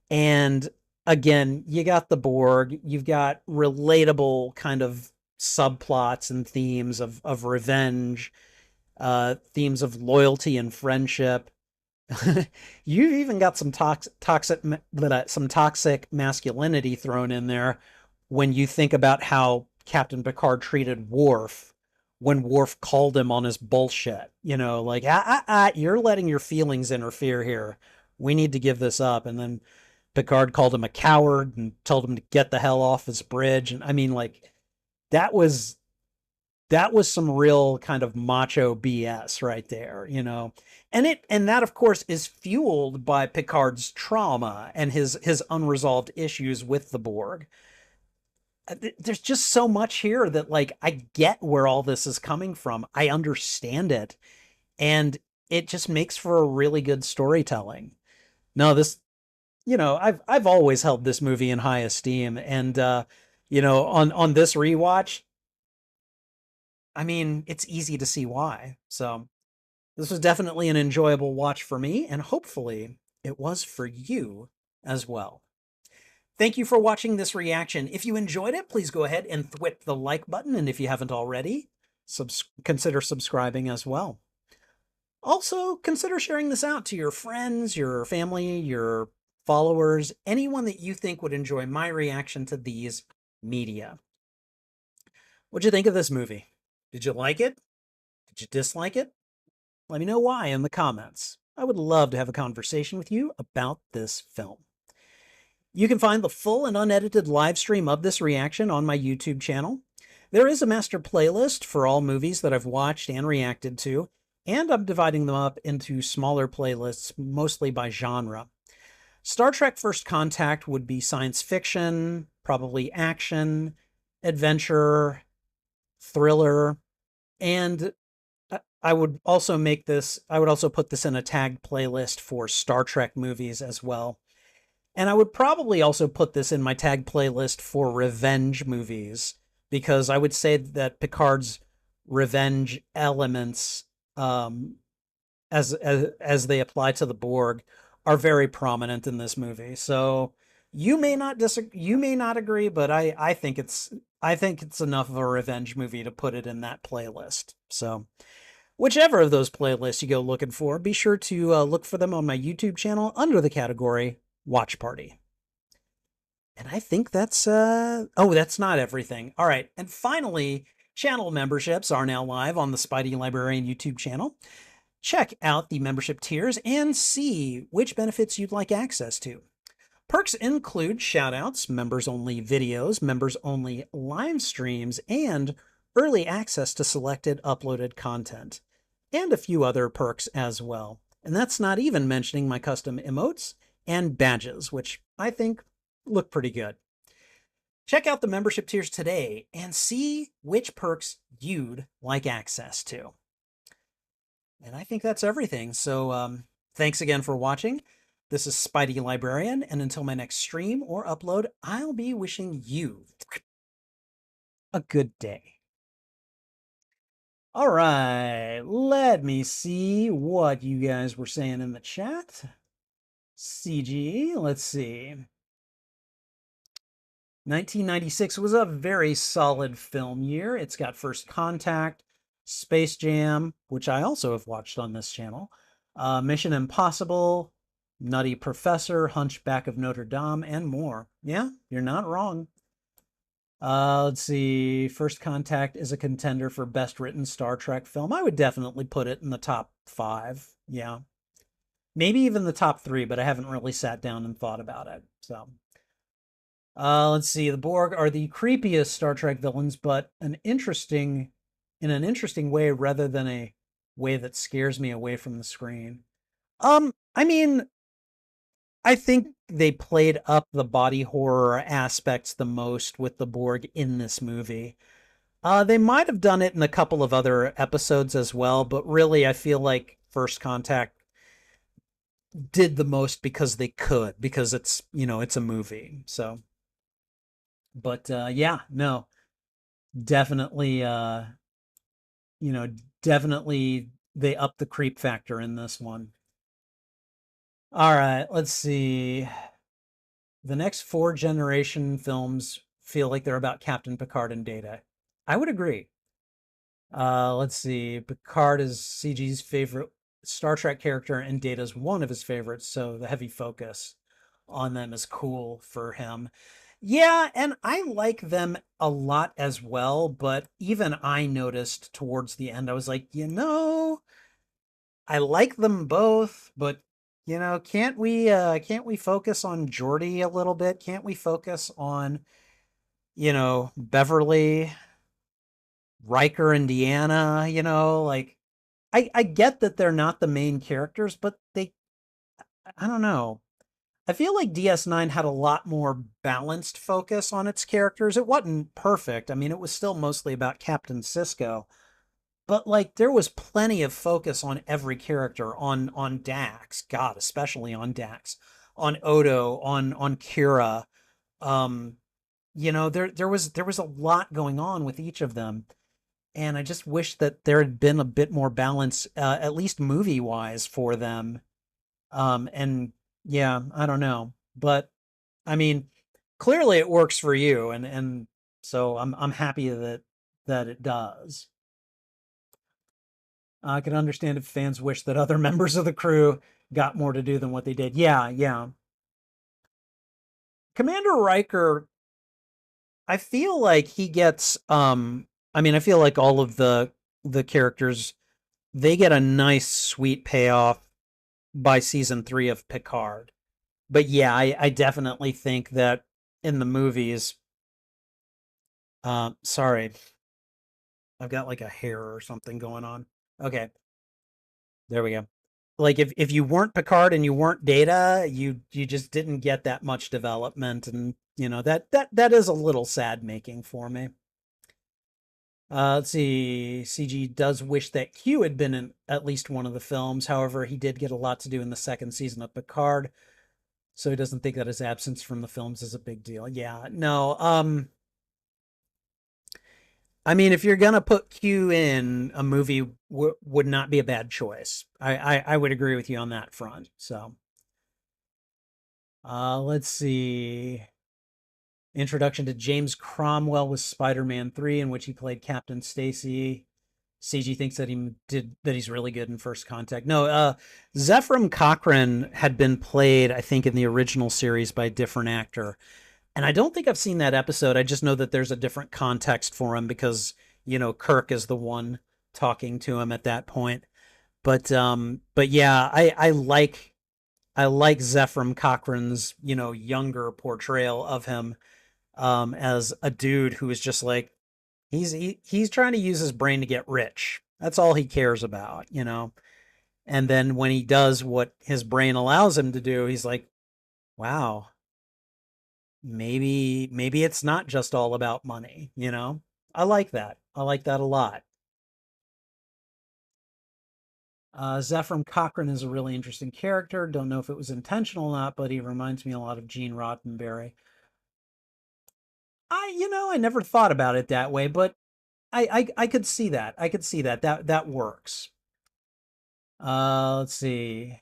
And again, you got the Borg, you've got relatable kind of subplots and themes of revenge, themes of loyalty and friendship. You've even got some toxic masculinity thrown in there when you think about how Captain Picard treated Worf when Worf called him on his bullshit. You know, like you're letting your feelings interfere here. We need to give this up. And then Picard called him a coward and told him to get the hell off his bridge. And I mean, like that was that was some real kind of macho BS right there, you know. And that of course is fueled by Picard's trauma and his unresolved issues with the Borg. There's just so much here that like I get where all this is coming from. I understand it, and it just makes for a really good storytelling. No, this, you know, I've always held this movie in high esteem, and you know, on this rewatch, I mean, it's easy to see why. So this was definitely an enjoyable watch for me, and hopefully it was for you as well. Thank you for watching this reaction. If you enjoyed it, please go ahead and thwip the like button, and if you haven't already, consider subscribing as well. Also, consider sharing this out to your friends, your family, your followers, anyone that you think would enjoy my reaction to these media. What'd you think of this movie? Did you like it? Did you dislike it? Let me know why in the comments. I would love to have a conversation with you about this film. You can find the full and unedited live stream of this reaction on my YouTube channel. There is a master playlist for all movies that I've watched and reacted to, and I'm dividing them up into smaller playlists, mostly by genre. Star Trek First Contact would be science fiction, probably action, adventure, thriller, and I would also put this in a tagged playlist for Star Trek movies as well. And I would probably also put this in my tag playlist for revenge movies, because I would say that Picard's revenge elements, as they apply to the Borg, are very prominent in this movie. So you may not agree, but I think it's enough of a revenge movie to put it in that playlist. So whichever of those playlists you go looking for, be sure to look for them on my YouTube channel under the category Watch Party. And I think that's that's not everything. All right. And finally, channel memberships are now live on the Spidey Librarian YouTube channel. Check out the membership tiers and see which benefits you'd like access to. Perks include shoutouts, members-only videos, members-only live streams, and early access to selected uploaded content, and a few other perks as well. And that's not even mentioning my custom emotes and badges, which I think look pretty good. Check out the membership tiers today and see which perks you'd like access to. And I think that's everything. So thanks again for watching. This is Spidey Librarian, and until my next stream or upload, I'll be wishing you a good day. All right, let me see what you guys were saying in the chat. CG, let's see. 1996 was a very solid film year. It's got First Contact, Space Jam, which I also have watched on this channel, Mission Impossible, Nutty Professor, Hunchback of Notre Dame, and more. Yeah, you're not wrong. Let's see. First Contact is a contender for best written Star Trek film. I would definitely put it in the top 5. Yeah. Maybe even the top 3, but I haven't really sat down and thought about it. So, let's see. The Borg are the creepiest Star Trek villains, but in an interesting way rather than a way that scares me away from the screen. I mean, I think they played up the body horror aspects the most with the Borg in this movie. They might have done it in a couple of other episodes as well, but really I feel like First Contact did the most because they could, because it's, you know, it's a movie. So, but yeah, no, definitely, definitely they upped the creep factor in this one. All right, let's see. The next 4 generation films feel like they're about Captain Picard and Data. I would agree. Let's see. Picard is CG's favorite Star Trek character, and Data's one of his favorites, so the heavy focus on them is cool for him. Yeah, and I like them a lot as well, but even I noticed towards the end, I was like, I like them both, but can't we focus on Geordi a little bit? Can't we focus on, Beverly, Riker and Deanna, like I get that they're not the main characters, but I don't know. I feel like DS9 had a lot more balanced focus on its characters. It wasn't perfect. I mean, it was still mostly about Captain Sisko, but like there was plenty of focus on every character, on Dax, God, especially on Dax, on Odo, on Kira. Um, there was a lot going on with each of them. And I just wish that there had been a bit more balance, at least movie wise, for them. And yeah, I don't know, but I mean, clearly it works for you, and so I'm happy that it does. I can understand if fans wish that other members of the crew got more to do than what they did. Yeah, yeah. Commander Riker, I feel like he gets I mean, I feel like all of the characters, they get a nice sweet payoff by season 3 of Picard. But yeah, I definitely think that in the movies, sorry, I've got like a hair or something going on. Okay, there we go. Like if you weren't Picard and you weren't Data, you just didn't get that much development, and that is a little sad making for me. Let's see. CG does wish that Q had been in at least one of the films. However, he did get a lot to do in the second season of Picard, so he doesn't think that his absence from the films is a big deal. Yeah, no. I mean, if you're gonna put Q in, a movie would not be a bad choice. I would agree with you on that front. So, let's see. Introduction to James Cromwell was Spider-Man 3, in which he played Captain Stacy. CG thinks that he's really good in First Contact. No, Zephram Cochrane had been played, I think, in the original series by a different actor. And I don't think I've seen that episode. I just know that there's a different context for him because, Kirk is the one talking to him at that point. But yeah, I like Zephram Cochrane's, younger portrayal of him as a dude who is just like he's trying to use his brain to get rich. That's all he cares about. And then when he does what his brain allows him to do, he's like, wow, maybe it's not just all about money. I like that. I like that a lot. Zephram Cochrane is a really interesting character. Don't know if it was intentional or not, but he reminds me a lot of Gene Roddenberry. I never thought about it that way, but I could see that. I could see that. That works. Let's see.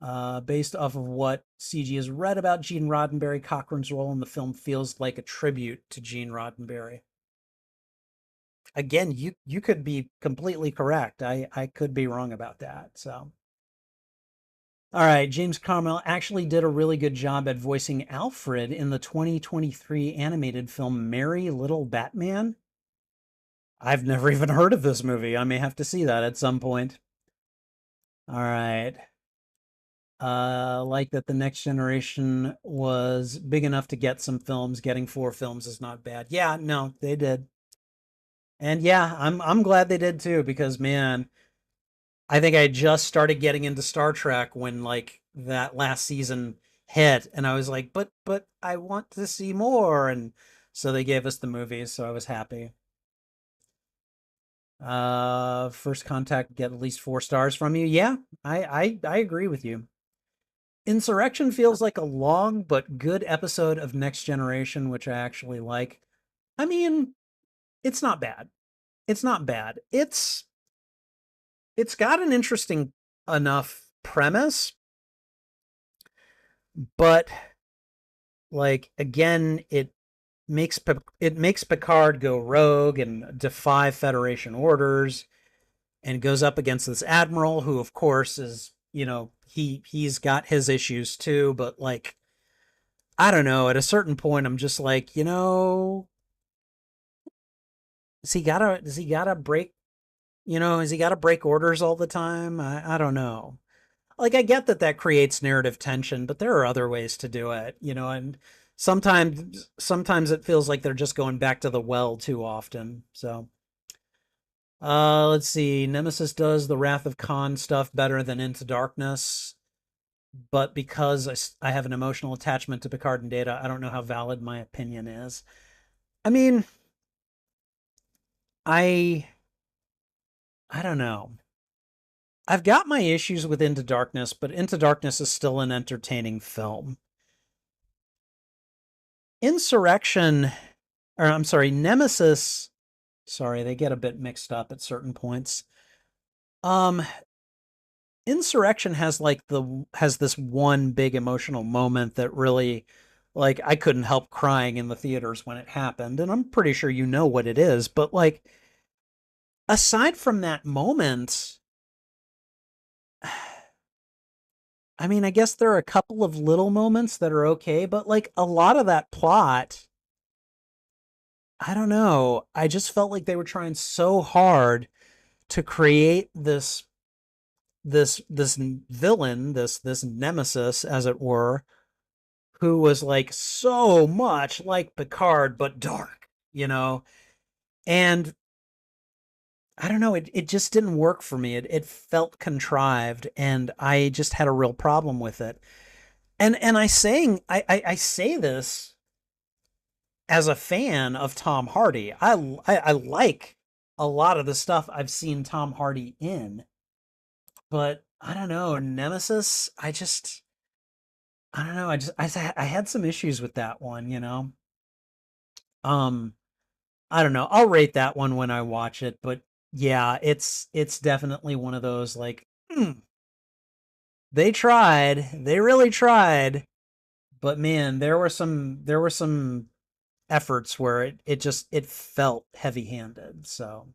Based off of what CG has read about Gene Roddenberry, Cochrane's role in the film feels like a tribute to Gene Roddenberry. Again, you could be completely correct. I could be wrong about that. So, all right, James Carmel actually did a really good job at voicing Alfred in the 2023 animated film Merry Little Batman. I've never even heard of this movie. I may have to see that at some point. All right. Like that the next generation was big enough to get some films. Getting 4 films is not bad. Yeah, no, they did. And yeah, I'm glad they did too, because man, I think I just started getting into Star Trek when like that last season hit, and I was like, but I want to see more, and so they gave us the movies, so I was happy. First Contact get at least 4 stars from you. Yeah, I agree with you. Insurrection feels like a long but good episode of Next Generation, which I actually like. I mean, it's not bad. It's not bad. It's got an interesting enough premise, but like again, it makes Picard go rogue and defy Federation orders, and goes up against this admiral who, of course, is, he's got his issues too. But like, I don't know. At a certain point, I'm just like, does he gotta break, has he gotta break orders all the time? I don't know. Like, I get that creates narrative tension, but there are other ways to do it, and sometimes it feels like they're just going back to the well too often. So, let's see. Nemesis does the Wrath of Khan stuff better than Into Darkness, but because I have an emotional attachment to Picard and Data, I don't know how valid my opinion is. I mean, I I don't know. I've got my issues with Into Darkness, but Into Darkness is still an entertaining film. Insurrection, or I'm sorry, Nemesis. Sorry, they get a bit mixed up at certain points. Um, Insurrection has this one big emotional moment that really, like, I couldn't help crying in the theaters when it happened, and I'm pretty sure you know what it is. But like, aside from that moment, I mean, I guess there are a couple of little moments that are okay, but like a lot of that plot, I don't know. I just felt like they were trying so hard to create this villain, this nemesis, as it were, who was like so much like Picard but dark, and I don't know, it just didn't work for me. It felt contrived, and I just had a real problem with it. And I say this as a fan of Tom Hardy. I like a lot of the stuff I've seen Tom Hardy in, but I don't know, Nemesis, I don't know, I had some issues with that one. Um I don't know. I'll rate that one when I watch it, but yeah, it's definitely one of those like, they tried. They really tried. But man, there were some efforts where it felt heavy-handed. So,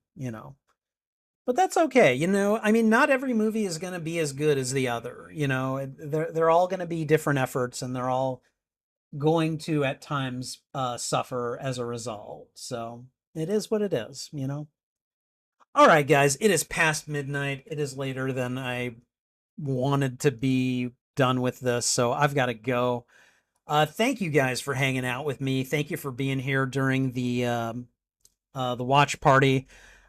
But that's okay. I mean, not every movie is going to be as good as the other. They're all going to be different efforts, and they're all going to at times suffer as a result. So, it is what it is. All right, guys, it is past midnight. It is later than I wanted to be done with this, so I've got to go. Thank you guys for hanging out with me. Thank you for being here during the watch party.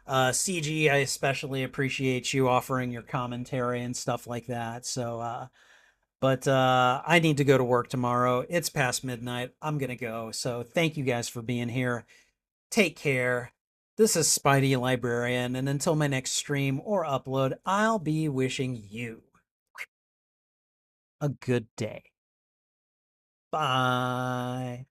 CG, I especially appreciate you offering your commentary and stuff like that. So, but I need to go to work tomorrow. It's past midnight. I'm gonna go. So thank you guys for being here. Take care. This is Spidey Librarian, and until my next stream or upload, I'll be wishing you a good day. Bye.